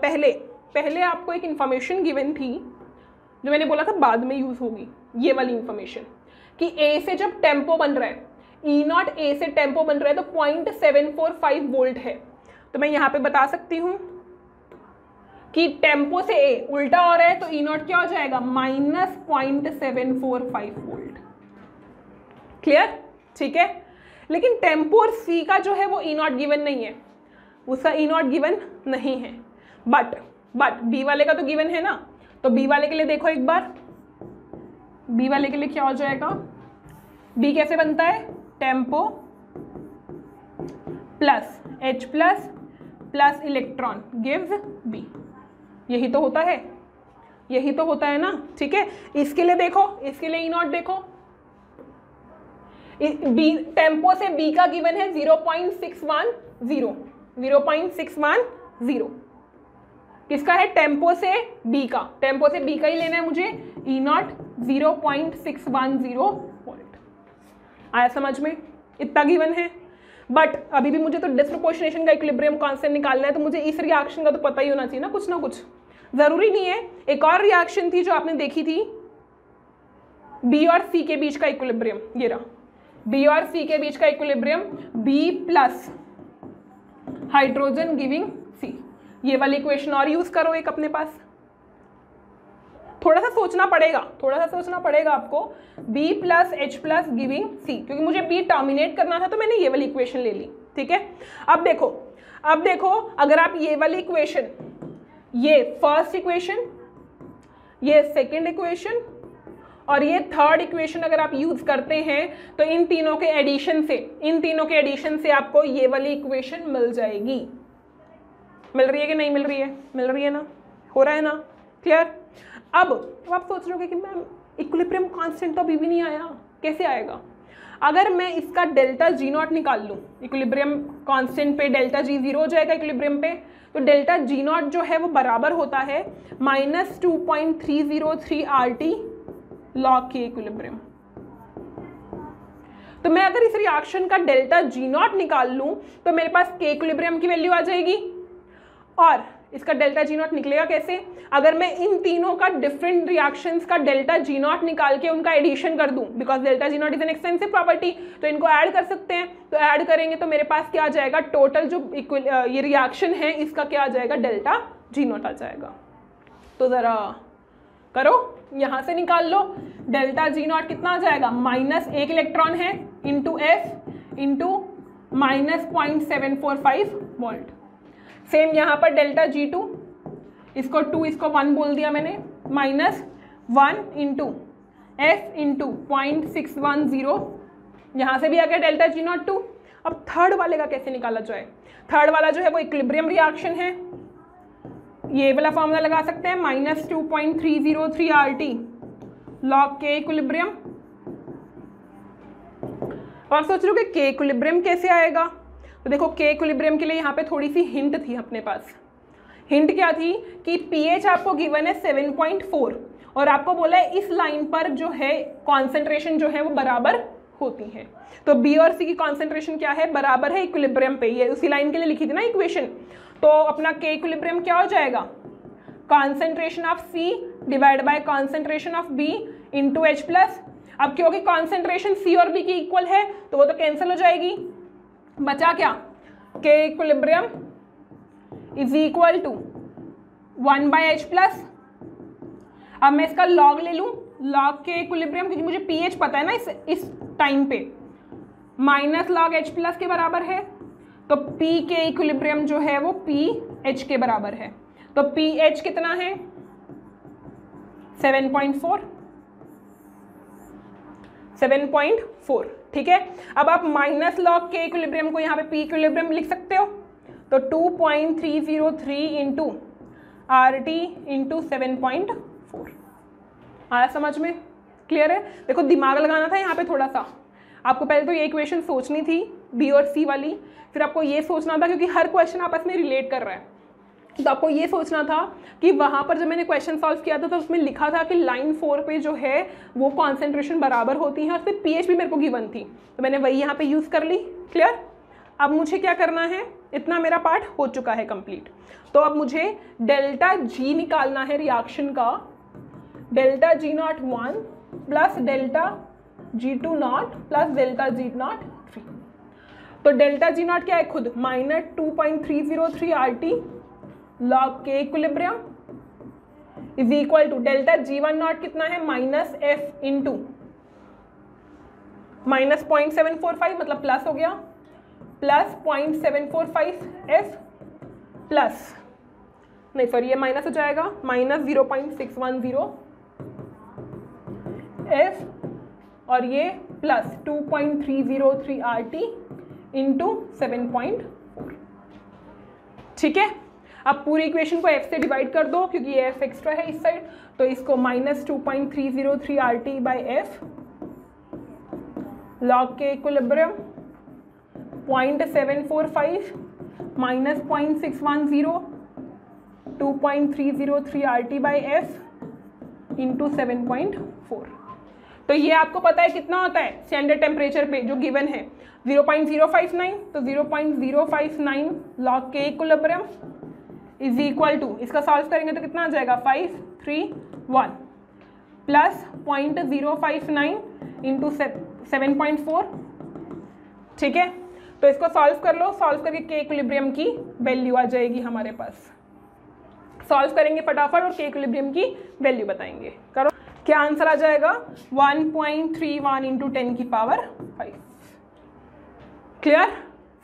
पहले आपको एक इन्फॉर्मेशन गिवन थी जो मैंने बोला था बाद में यूज़ होगी, ये वाली इंफॉर्मेशन, कि ए से जब टेम्पो बन रहा है, E0 ए से टेम्पो बन रहा है तो 0.745 वोल्ट है। तो मैं यहाँ पे बता सकती हूँ कि टेम्पो से ए उल्टा हो रहा है तो E0 क्या हो जाएगा, -0.745 वोल्ट। क्लियर? ठीक है। लेकिन टेम्पो और सी का जो है वो E0 गिवन नहीं है, उसका E0 गिवन नहीं है, बट बी वाले का तो गिवन है ना। तो बी वाले के लिए देखो एक बार, बी वाले के लिए क्या हो जाएगा, बी कैसे बनता है, TEMPO plus H+ plus electron gives B. यही तो होता है, यही तो होता है ना, ठीक है। इसके लिए देखो, इसके लिए E0 देखो, बी टेम्पो से बी का गिवन है 0.610। किसका है, टेम्पो से बी का, टेम्पो से बी का ही लेना है मुझे, E0 0.610 वोल्ट। आया समझ में? इतना गिवन है। बट अभी भी मुझे तो डिस्प्रोपोर्शनेशन का इक्विलिब्रियम कांस्टेंट निकालना है, तो मुझे इस रिएक्शन का तो पता ही होना चाहिए ना कुछ, जरूरी नहीं है। एक और रिएक्शन थी जो आपने देखी थी, बी और सी के बीच का इक्विलिब्रियम, ये रहा, बी और सी के बीच का equilibrium, B plus hydrogen giving C. ये वाली इक्वेशन और यूज करो एक अपने पास। थोड़ा सा सोचना पड़ेगा आपको, B plus H+ giving C, क्योंकि मुझे B टर्मिनेट करना था तो मैंने ये वाली इक्वेशन ले ली, ठीक है। अब देखो अगर आप ये वाली इक्वेशन, ये फर्स्ट इक्वेशन, ये सेकंड इक्वेशन और ये थर्ड इक्वेशन अगर आप यूज करते हैं तो इन तीनों के एडिशन से आपको ये वाली इक्वेशन मिल जाएगी। मिल रही है कि नहीं मिल रही है? मिल रही है ना, हो रहा है ना, क्लियर। अब आप सोच रहे होगे कि मैम इक्विलिब्रियम कांस्टेंट तो अभी भी नहीं आया, कैसे आएगा? अगर मैं इसका डेल्टा G0 निकाल लूँ, इक्विलिब्रियम कांस्टेंट पे डेल्टा G 0 हो जाएगा इक्विलिब्रियम पे, तो डेल्टा G0 जो है वो बराबर होता है -2.303 RT log K इक्विलिब्रियम। तो मैं अगर इस रिएक्शन का डेल्टा G0 निकाल लूँ तो मेरे पास K इक्विलिब्रियम की वैल्यू आ जाएगी। और इसका डेल्टा G0 निकलेगा कैसे? अगर मैं इन तीनों का डिफरेंट रिएक्शंस का डेल्टा G0 निकाल के उनका एडिशन कर दूं, because delta G0 is an extensive property, तो इनको ऐड कर सकते हैं। तो ऐड करेंगे तो मेरे पास क्या आ जाएगा, टोटल जो ये रिएक्शन है इसका क्या आ जाएगा, डेल्टा G0 आ जाएगा। तो ज़रा करो, यहाँ से निकाल लो, डेल्टा G0 कितना आ जाएगा, -1 इलेक्ट्रॉन है into F into -0.745 volt. Same यहाँ पर डेल्टा G2, इसको 2 इसको 1 बोल दिया मैंने, -1 इंटू F इंटू 0.610, यहाँ से भी आ गया डेल्टा G0 2। अब थर्ड वाले का कैसे निकाला जाए? थर्ड वाला जो है वो इक्विलिब्रियम रिएक्शन है, ये वाला फॉर्मूला लगा सकते हैं, -2.303 RT log K इक्विलिब्रियम। और सोच रहे हो कि K इक्विलिब्रियम कैसे आएगा? तो देखो K इक्विलिब्रियम के लिए यहाँ पे थोड़ी सी हिंट थी अपने पास। हिंट क्या थी कि pH आपको गिवन है 7.4 और आपको बोला है इस लाइन पर जो है कॉन्सेंट्रेशन जो है वो बराबर होती है। तो बी और सी की कॉन्सेंट्रेशन क्या है, बराबर है इक्विलिब्रियम पे। ये उसी लाइन के लिए लिखी थी ना इक्वेशन। तो अपना के इक्विलिब्रियम क्या हो जाएगा, concentration of C divide by concentration of B into H plus. अब क्योंकि कॉन्सेंट्रेशन सी और बी की इक्वल है तो वो तो कैंसिल हो जाएगी, बचा क्या, K equilibrium is equal to 1 by H plus. अब मैं इसका लॉग ले लूं, लॉग के इक्विलिब्रियम, क्योंकि मुझे पीएच पता है ना इस टाइम पे, माइनस लॉग एच प्लस के बराबर है। तो पी के इक्विलिब्रियम जो है वो पी एच के बराबर है। तो पी एच कितना है, 7.4, 7.4, ठीक है। अब आप माइनस लॉग के इक्विलिब्रियम को यहाँ पे पी इक्विलिब्रियम लिख सकते हो। तो 2.303 इंटू आर टी इंटू 7.4। आया समझ में, क्लियर है। देखो दिमाग लगाना था यहाँ पे थोड़ा सा, आपको पहले तो ये इक्वेशन सोचनी थी बी और सी वाली, फिर आपको ये सोचना था क्योंकि हर क्वेश्चन आपस में रिलेट कर रहा है, तो आपको ये सोचना था कि वहाँ पर जब मैंने क्वेश्चन सॉल्व किया था तो उसमें लिखा था कि लाइन 4 पे जो है वो कॉन्सेंट्रेशन बराबर होती है और फिर पीएच भी मेरे को गिवन थी, तो मैंने वही यहाँ पे यूज़ कर ली। क्लियर। अब मुझे क्या करना है, इतना मेरा पार्ट हो चुका है कंप्लीट। तो अब मुझे डेल्टा जी निकालना है रिएक्शन का, delta G naught 1 plus delta G2 naught plus delta G naught 3। तो डेल्टा जी नॉट क्या है खुद, माइनस 2.303 RT लॉग के equilibrium is equal to delta G1 naught कितना है, माइनस एफ इंटू माइनस 0.745 मतलब प्लस हो गया, प्लस 0.745 एफ प्लस, नहीं सॉरी ये माइनस हो जाएगा, माइनस 0.610 एफ और ये प्लस 2.303 RT इंटू 7.4। ठीक है। अब पूरी इक्वेशन को f से डिवाइड कर दो क्योंकि ये f एक्स्ट्रा है इस साइड, तो इसको minus 2.303 RT by F log के equilibrium 0.745 minus 0.610 2.303 RT by F into 7.4। तो ये आपको पता है कितना होता है स्टैंडर्ड टेम्परेचर पे जो गिवन है 0.059, तो 0.059 लॉग के इक्विलिब्रियम इज इक्वल टू, इसका सॉल्व करेंगे तो कितना आ जाएगा 531 प्लस 0.059 इंटू 7.4। ठीक है। तो इसको सॉल्व कर लो, सॉल्व करके के इक्विलिब्रियम की वैल्यू आ जाएगी हमारे पास। सॉल्व करेंगे फटाफट और के इक्विलिब्रियम की वैल्यू बताएंगे। करो, क्या आंसर आ जाएगा 1.31 इंटू 10 की पावर 5। क्लियर,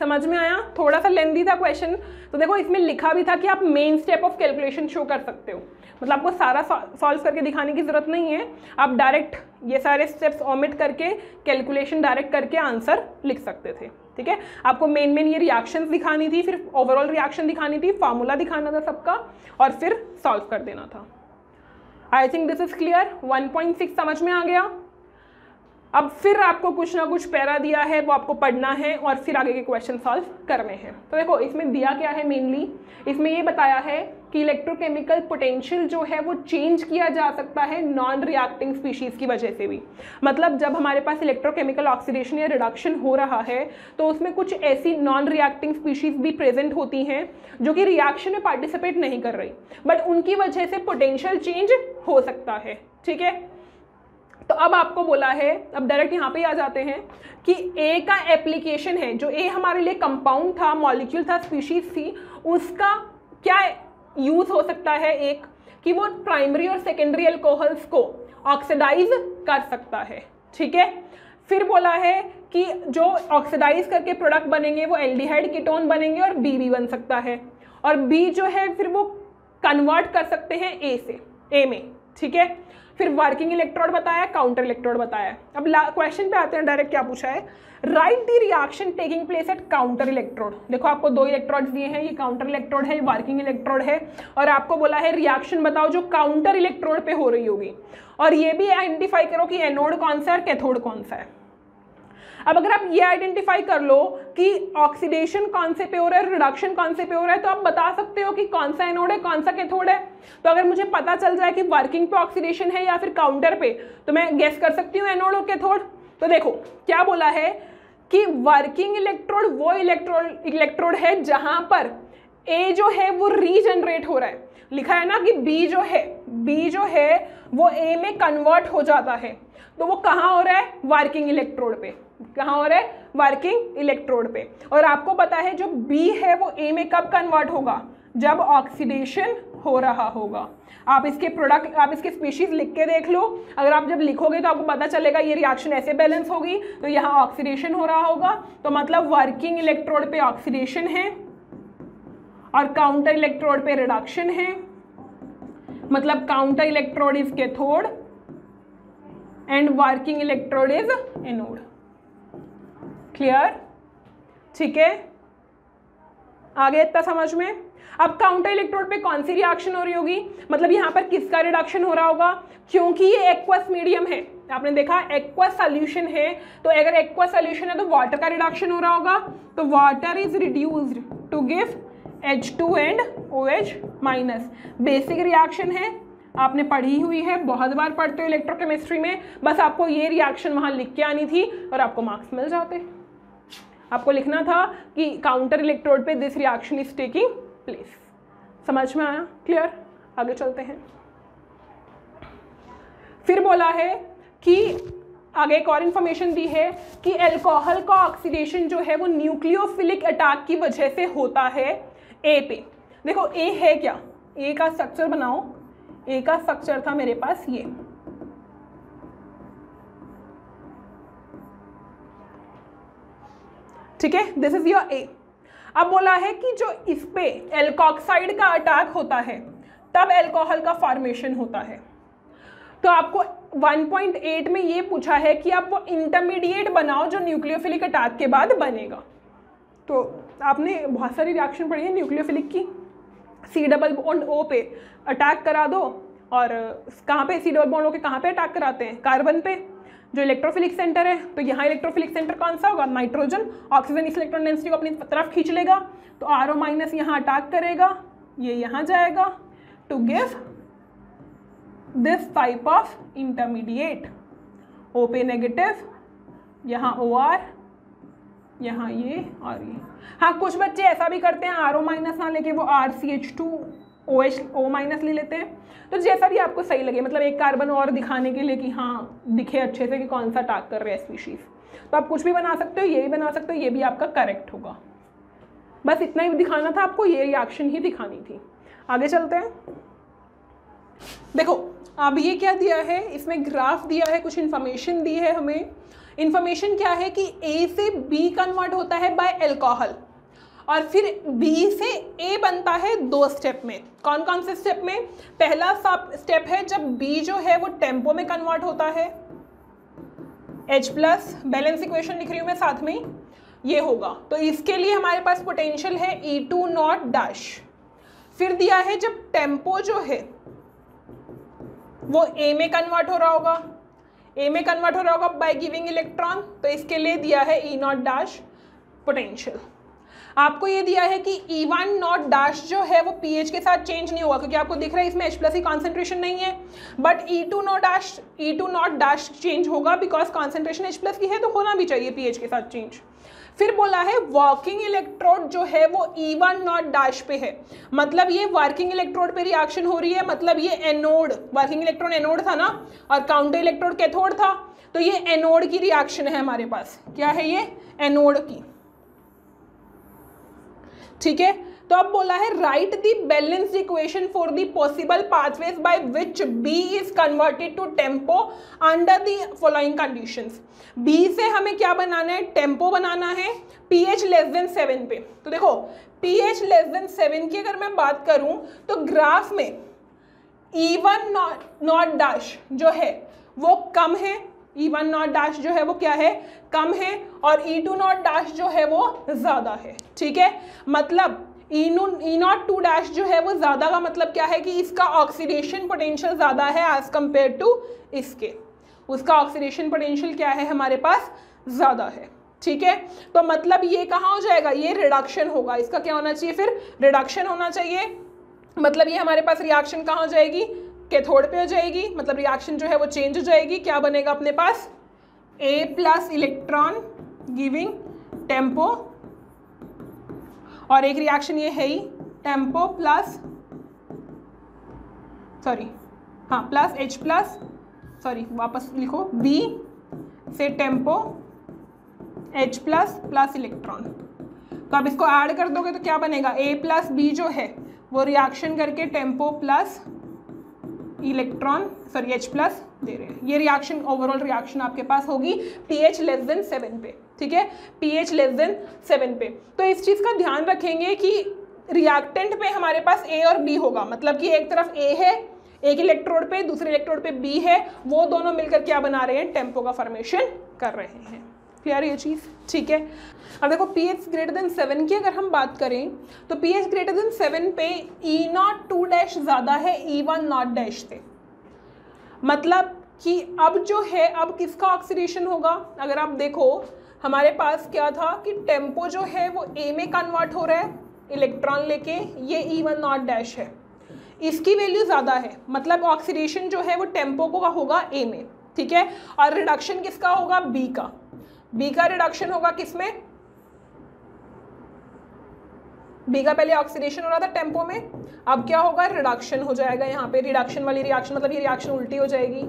समझ में आया। थोड़ा सा लेंदी था क्वेश्चन, तो देखो इसमें लिखा भी था कि आप main step of calculation show कर सकते हो, मतलब आपको सारा सॉल्व करके दिखाने की जरूरत नहीं है, आप डायरेक्ट ये सारे स्टेप्स ओमिट करके कैलकुलेशन डायरेक्ट करके आंसर लिख सकते थे। ठीक है। आपको मेन ये रिएक्शंस दिखानी थी, फिर ओवरऑल रिएक्शन दिखानी थी, फार्मूला दिखाना था सबका और फिर सॉल्व कर देना था। I think this is clear. 1.6 समझ में आ गया। अब फिर आपको कुछ ना कुछ पैरा दिया है वो आपको पढ़ना है और फिर आगे के क्वेश्चन सॉल्व करने हैं। तो देखो इसमें दिया क्या है, मेनली इसमें ये बताया है कि इलेक्ट्रोकेमिकल पोटेंशियल जो है वो चेंज किया जा सकता है नॉन रिएक्टिंग स्पीशीज़ की वजह से भी। मतलब जब हमारे पास इलेक्ट्रोकेमिकल ऑक्सीडेशन या रिडक्शन हो रहा है तो उसमें कुछ ऐसी नॉन रिएक्टिंग स्पीशीज़ भी प्रेजेंट होती हैं जो कि रिएक्शन में पार्टिसिपेट नहीं कर रही, बट उनकी वजह से पोटेंशियल चेंज हो सकता है। ठीक है। तो अब आपको बोला है, अब डायरेक्ट यहाँ पे आ जाते हैं कि ए का एप्लीकेशन है, जो ए हमारे लिए कंपाउंड था, मॉलिक्यूल था, स्पीशीज थी, उसका क्या यूज हो सकता है। एक कि वो प्राइमरी और सेकेंडरी अल्कोहल्स को ऑक्सीडाइज कर सकता है। ठीक है। फिर बोला है कि जो ऑक्सीडाइज करके प्रोडक्ट बनेंगे वो एल्डिहाइड कीटोन बनेंगे और बी भी बन सकता है, और बी जो है फिर वो कन्वर्ट कर सकते हैं ए से ए में। ठीक है। फिर वर्किंग इलेक्ट्रोड बताया, काउंटर इलेक्ट्रोड बताया। अब क्वेश्चन पे आते हैं, डायरेक्ट क्या पूछा है, right the reaction taking place at counter electrode. देखो आपको दो इलेक्ट्रोड्स दिए हैं, ये काउंटर इलेक्ट्रोड है, ये वर्किंग इलेक्ट्रोड है, और आपको बोला है रिएक्शन बताओ जो काउंटर इलेक्ट्रोड पे हो रही होगी, और ये भी आइडेंटिफाई करो कि एनोड कौन सा है और कैथोड कौन सा है। अब अगर आप ये आइडेंटिफाई कर लो कि ऑक्सीडेशन कौन से पे हो रहा है, रिडक्शन कौन से पे हो रहा है, तो आप बता सकते हो कि कौन सा एनोड है, कौन सा कैथोड है। तो अगर मुझे पता चल जाए कि वर्किंग पे ऑक्सीडेशन है या फिर काउंटर पे, तो मैं गेस कर सकती हूँ एनोड और कैथोड। तो देखो क्या बोला है कि वर्किंग इलेक्ट्रोड वो इलेक्ट्रोड है जहां पर ए जो है वो रीजनरेट हो रहा है। लिखा है ना कि बी जो है वो ए में कन्वर्ट हो जाता है। तो वो कहाँ हो रहा है, वर्किंग इलेक्ट्रोड पे। कहाँ हो रहा है, वर्किंग इलेक्ट्रोड पे। और आपको पता है जो बी है वो ए में कब कन्वर्ट होगा, जब ऑक्सीडेशन हो रहा होगा। आप इसके प्रोडक्ट, आप इसके स्पीशीज लिख के देख लो। अगर आप जब लिखोगे तो आपको पता चलेगा ये रिएक्शन ऐसे बैलेंस होगी, तो यहाँ ऑक्सीडेशन हो रहा होगा, तो मतलब वर्किंग इलेक्ट्रोड पे ऑक्सीडेशन है और काउंटर इलेक्ट्रोड पे रिडक्शन है, मतलब counter electrode is cathode and working electrode is anode. Clear? ठीक है, आगे इतना समझ में। अब काउंटर इलेक्ट्रोड पे कौन सी रिएक्शन हो रही होगी, मतलब यहाँ पर किसका रिडक्शन हो रहा होगा, क्योंकि ये एक्वस मीडियम है। आपने देखा एक्वस सॉल्यूशन है, तो अगर एक्वस सॉल्यूशन है तो वाटर का रिडक्शन हो रहा होगा। तो water is reduced to give H2 and OH minus. Basic reaction है, आपने पढ़ी हुई है, बहुत बार पढ़ते हो इलेक्ट्रोकेमिस्ट्री में। बस आपको ये रिएक्शन वहाँ लिख के आनी थी और आपको मार्क्स मिल जाते। आपको लिखना था कि काउंटर इलेक्ट्रोड पे this reaction is taking place. समझ में आया? क्लियर? आगे चलते हैं। फिर बोला है कि आगे एक और इन्फॉर्मेशन दी है कि अल्कोहल का ऑक्सीडेशन जो है वो न्यूक्लियोफिलिक अटैक की वजह से होता है ए पे। देखो ए है क्या, ए का स्ट्रक्चर बनाओ। ए का स्ट्रक्चर था मेरे पास ये, ठीक है, दिस इज योर ए। अब बोला है कि जो इस पे एल्कोक्साइड का अटैक होता है तब अल्कोहल का फॉर्मेशन होता है। तो आपको 1.8 में ये पूछा है कि आप वो इंटरमीडिएट बनाओ जो न्यूक्लियोफिलिक अटैक के बाद बनेगा। तो आपने बहुत सारी रिएक्शन पढ़ी है न्यूक्लियोफिलिक की। C डबल बॉन्ड O पे अटैक करा दो, और कहाँ पे C डबल बॉन्ड O के कहाँ पे अटैक कराते हैं, कार्बन पे, जो इलेक्ट्रोफिलिक सेंटर है। तो यहाँ इलेक्ट्रोफिलिक सेंटर कौन सा होगा, नाइट्रोजन। ऑक्सीजन इस इलेक्ट्रॉन डेंसिटी को अपनी तरफ खींच लेगा, तो RO माइनस यहाँ अटैक करेगा, ये यहाँ जाएगा to give this type of intermediate. O पे नेगेटिव, यहाँ OR, यहाँ ये और ये। हाँ, कुछ बच्चे ऐसा भी करते हैं RO माइनस ना लेके वो RCH2OH माइनस ले लेते हैं। तो जैसा भी आपको सही लगे, मतलब एक कार्बन और दिखाने के लिए कि हाँ दिखे अच्छे से कि कौन सा अटैक कर रहे हैं स्पीशीज, तो आप कुछ भी बना सकते हो, ये भी बना सकते हो, ये भी आपका करेक्ट होगा। बस इतना ही दिखाना था आपको, ये रिएक्शन ही दिखानी थी। आगे चलते हैं। देखो अब ये क्या दिया है, इसमें ग्राफ दिया है, कुछ इन्फॉर्मेशन दी है हमें। इन्फॉर्मेशन क्या है कि A से B कन्वर्ट होता है बाय अल्कोहल, और फिर B से A बनता है 2 स्टेप में। कौन कौन से स्टेप में? पहला स्टेप है जब B जो है वो टेम्पो में कन्वर्ट होता है, H प्लस, बैलेंस इक्वेशन लिख रही हूँ मैं साथ में, ये होगा। तो इसके लिए हमारे पास पोटेंशियल है E2 नॉट डैश। फिर दिया है जब टेम्पो जो है वो A में कन्वर्ट हो रहा होगा, A में कन्वर्ट हो रहा होगा बाय गिविंग इलेक्ट्रॉन, तो इसके लिए दिया है E नॉट डैश पोटेंशियल। आपको ये दिया है कि E1 नॉट डैश जो है वो pH के साथ चेंज नहीं होगा, क्योंकि आपको दिख रहा है इसमें H प्लस की कॉन्सेंट्रेशन नहीं है। But E2 not dash change होगा बिकॉज कॉन्सेंट्रेशन H प्लस की है, तो होना भी चाहिए pH के साथ चेंज। फिर बोला है वर्किंग इलेक्ट्रोड जो है वो E1 नॉट डैश पे है, मतलब ये वर्किंग इलेक्ट्रोड पे रिएक्शन हो रही है, मतलब ये एनोड, वर्किंग इलेक्ट्रोड एनोड था ना, और काउंटर इलेक्ट्रोड कैथोड था, तो ये एनोड की रिएक्शन है हमारे पास। क्या है ये? एनोड की। ठीक है, तो अब बोला है right the balance equation for the possible pathways by which B is converted to TEMPO under the following conditions. B से हमें क्या बनाना है? टेम्पो बनाना है, pH लेस देन 7 पे। तो देखो pH लेस देन 7 की अगर मैं बात करूं तो ग्राफ में E1 नॉट डैश जो है वो कम है, E1 नॉट डैश जो है वो क्या है? कम है, और E2 नॉट डैश जो है वो ज़्यादा है। ठीक है, मतलब E नॉट 2 डैश जो है वो ज़्यादा का मतलब क्या है कि इसका ऑक्सीडेशन पोटेंशियल ज़्यादा है एज कंपेयर टू इसके। उसका ऑक्सीडेशन पोटेंशियल क्या है हमारे पास? ज़्यादा है। ठीक है, तो मतलब ये कहाँ हो जाएगा, ये रिडक्शन होगा। इसका क्या होना चाहिए, फिर रिडक्शन होना चाहिए। मतलब ये हमारे पास रिएक्शन कहाँ हो जाएगी, कैथोड पे हो जाएगी। मतलब रिएक्शन जो है वो चेंज हो जाएगी। क्या बनेगा अपने पास, A plus electron giving TEMPO, और एक रिएक्शन ये है ही TEMPO plus plus H plus वापस लिखो B से TEMPO H plus plus electron. तो अब इसको ऐड कर दोगे तो क्या बनेगा, A प्लस बी जो है वो रिएक्शन करके TEMPO plus electron H plus दे रहे हैं। ये रिएक्शन ओवरऑल रिएक्शन आपके पास होगी pH लेस देन 7 पे। ठीक है, pH लेस देन 7 पे। तो इस चीज़ का ध्यान रखेंगे कि रिएक्टेंट पे हमारे पास A और B होगा। मतलब कि एक तरफ A है एक इलेक्ट्रोड पे, दूसरे इलेक्ट्रोड पे B है, वो दोनों मिलकर क्या बना रहे हैं, टेम्पो का फॉर्मेशन कर रहे हैं। क्लियर ये चीज़। ठीक है, अब देखो pH ग्रेटर देन 7 की अगर हम बात करें तो pH ग्रेटर देन 7 पे E02 डैश ज़्यादा है E10 डैश से। मतलब कि अब जो है, अब किसका ऑक्सीडेशन होगा, अगर आप देखो हमारे पास क्या था कि टेम्पो जो है वो A में कन्वर्ट हो रहा है इलेक्ट्रॉन लेके, ये E10 डैश है, इसकी वैल्यू ज़्यादा है। मतलब ऑक्सीडेशन जो है वो टेम्पो को होगा A में। ठीक है, और रिडक्शन किसका होगा, B का रिडक्शन होगा किसमें, B का पहले ऑक्सीडेशन हो रहा था टेम्पो में, अब क्या होगा, रिडक्शन हो जाएगा। यहाँ पे रिडक्शन वाली रिएक्शन, मतलब ये रिएक्शन उल्टी हो जाएगी।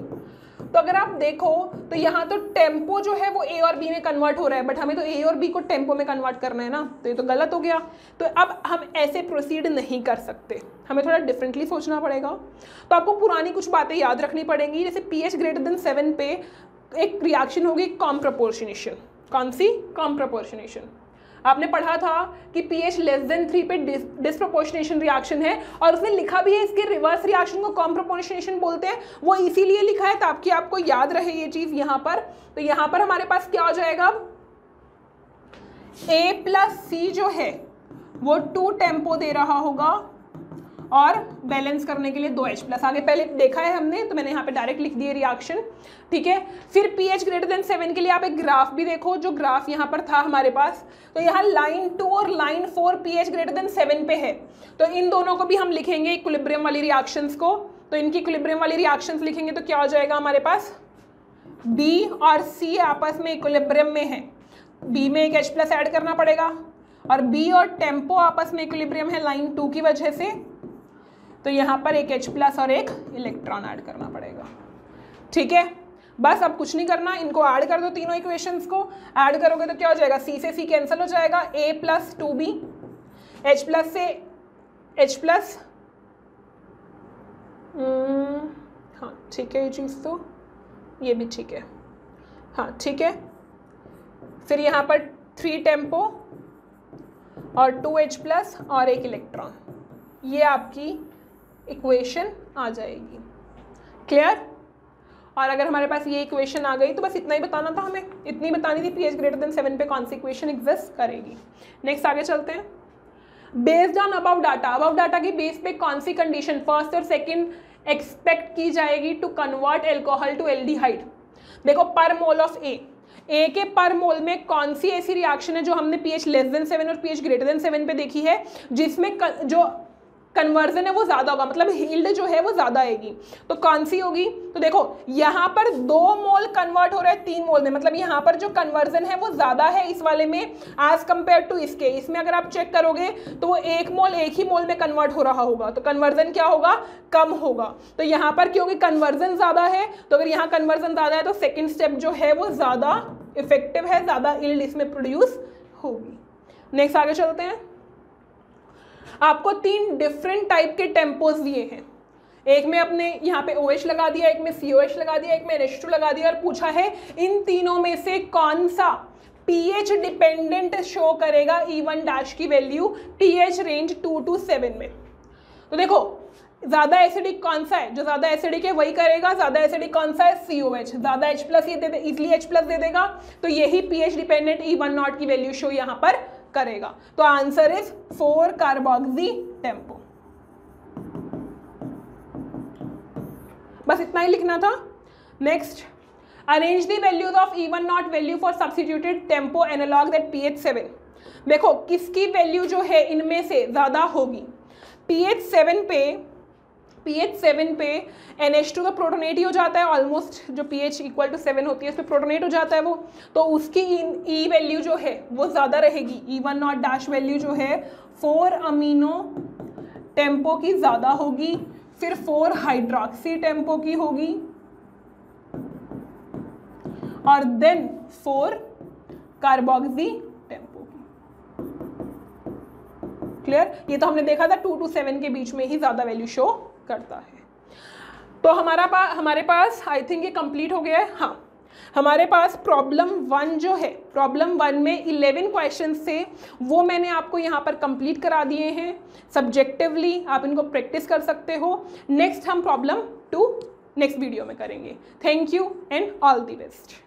तो अगर आप देखो तो यहाँ तो टेम्पो जो है वो A और B में कन्वर्ट हो रहा है, बट हमें तो A और B को टेम्पो में कन्वर्ट करना है ना, तो ये तो गलत हो गया। तो अब हम ऐसे प्रोसीड नहीं कर सकते, हमें थोड़ा डिफरेंटली सोचना पड़ेगा। तो आपको पुरानी कुछ बातें याद रखनी पड़ेंगी। जैसे pH ग्रेटर देन 7 पे एक रिएक्शन होगी कॉम प्रपोर्शनेशन। कौन सी, कॉम प्रपोर्शनेशन। आपने पढ़ा था कि pH लेस देन 3 पे डिस्प्रोपोर्शनेशन रिएक्शन है, और उसने लिखा भी है इसके रिवर्स रिएक्शन को कॉम प्रपोर्शनेशन बोलते हैं। वो इसीलिए लिखा है ताकि आपको याद रहे ये चीज़ यहाँ पर। तो यहाँ पर हमारे पास क्या हो जाएगा, A प्लस सी जो है वो 2 टेम्पो दे रहा होगा, और बैलेंस करने के लिए 2H प्लस आगे पहले देखा है हमने, तो मैंने यहाँ पे डायरेक्ट लिख दिए रिएक्शन। ठीक है, फिर pH ग्रेटर देन 7 के लिए आप एक ग्राफ भी देखो, जो ग्राफ यहाँ पर था हमारे पास। तो यहाँ लाइन 2 और लाइन 4 pH ग्रेटर देन 7 पे है, तो इन दोनों को भी हम लिखेंगे इक्विलिब्रियम वाली रिएक्शंस को। तो इनकी इक्विलिब्रियम वाली रिएक्शंस लिखेंगे तो क्या हो जाएगा हमारे पास, B और C आपस में इक्विलिब्रियम में है, B में एक H प्लस ऐड करना पड़ेगा, और B और टेम्पो आपस में इक्विलिब्रियम है लाइन 2 की वजह से, तो यहाँ पर एक H प्लस और एक इलेक्ट्रॉन ऐड करना पड़ेगा। ठीक है, बस अब कुछ नहीं करना, इनको ऐड कर दो, तीनों इक्वेशंस को ऐड करोगे तो क्या हो जाएगा, C से C कैंसिल हो जाएगा, A plus 2B, H plus से H प्लस, हाँ ठीक है, ये चीज़ तो ये भी ठीक है, हाँ ठीक है। फिर यहाँ पर 3 टेम्पो और 2H प्लस और एक इलेक्ट्रॉन, ये आपकी इक्वेशन आ जाएगी। क्लियर। और अगर हमारे पास ये इक्वेशन आ गई तो बस इतना ही बताना था, हमें इतनी बतानी थी pH ग्रेटर देन 7 पे कौन सी इक्वेशन एग्जिस्ट करेगी। नेक्स्ट आगे चलते हैं। बेस्ड ऑन अबव डाटा की बेस पे कौन सी कंडीशन फर्स्ट और सेकंड एक्सपेक्ट की जाएगी to convert alcohol to aldehyde. देखो पर मोल ऑफ ए के पर मोल में कौन सी ऐसी रिएक्शन है जो हमने pH लेस देन 7 और pH ग्रेटर देन 7 पे देखी है, जिसमें जो कन्वर्जन है वो ज़्यादा होगा, मतलब हील्ड जो है वो ज़्यादा आएगी। तो कौन सी होगी, तो देखो यहाँ पर 2 मोल कन्वर्ट हो रहा है 3 मोल में, मतलब यहाँ पर जो कन्वर्जन है वो ज़्यादा है इस वाले में एज कंपेयर टू इसके। इसमें अगर आप चेक करोगे तो वो 1 मोल एक ही मोल में कन्वर्ट हो रहा होगा, तो कन्वर्जन क्या होगा, कम होगा। तो यहाँ पर क्योंकि कन्वर्जन ज़्यादा है, तो अगर यहाँ कन्वर्जन ज़्यादा है तो सेकेंड स्टेप जो है वो ज़्यादा इफेक्टिव है, ज़्यादा यील्ड इसमें प्रोड्यूस होगी। नेक्स्ट आगे चलते हैं। आपको 3 डिफरेंट टाइप के टेम्पोज दिए हैं, एक में अपने यहाँ पे OH लगा दिया, एक में COH लगा दिया, एक में NH2 लगा दिया, और पूछा है इन तीनों में से कौन सा pH डिपेंडेंट शो करेगा E1 डैश की वैल्यू pH रेंज 2 to 7 में। तो देखो ज़्यादा एसिडिक कौन सा है, जो ज़्यादा एसिडिक है वही करेगा। ज़्यादा एसिडिक कौन सा है, COH। ज़्यादा H प्लस ये दे दे, इसलिए H प्लस दे देगा, तो यही pH डिपेंडेंट E1 नॉट की वैल्यू शो यहाँ पर करेगा। तो आंसर इज 4 कार्बोक्सी टेम्पो। बस इतना ही लिखना था। Next, arrange the values of E1 naught value for substituted TEMPO analogues at pH 7। देखो किसकी वैल्यू जो है इनमें से ज़्यादा होगी। pH 7 पे NH2 तो प्रोटोनेट ही हो जाता है ऑलमोस्ट, जो pH इक्वल टू 7 होती है उस पर प्रोटोनेट हो जाता है वो, तो उसकी E वैल्यू जो है वो ज़्यादा रहेगी। E1 नॉट डैश वैल्यू जो है 4 अमीनो टेम्पो की ज़्यादा होगी, फिर 4 हाइड्रॉक्सी टेम्पो की होगी, और देन 4 कार्बोक्सी टेम्पो की। क्लियर? ये तो हमने देखा था 2 to 7 के बीच में ही ज़्यादा वैल्यू शो करता है। तो हमारे पास आई थिंक ये कंप्लीट हो गया है। हाँ, हमारे पास प्रॉब्लम 1 जो है, प्रॉब्लम 1 में 11 क्वेश्चंस थे, वो मैंने आपको यहाँ पर कंप्लीट करा दिए हैं सब्जेक्टिवली, आप इनको प्रैक्टिस कर सकते हो। नेक्स्ट हम प्रॉब्लम 2 नेक्स्ट वीडियो में करेंगे। Thank you and all the best.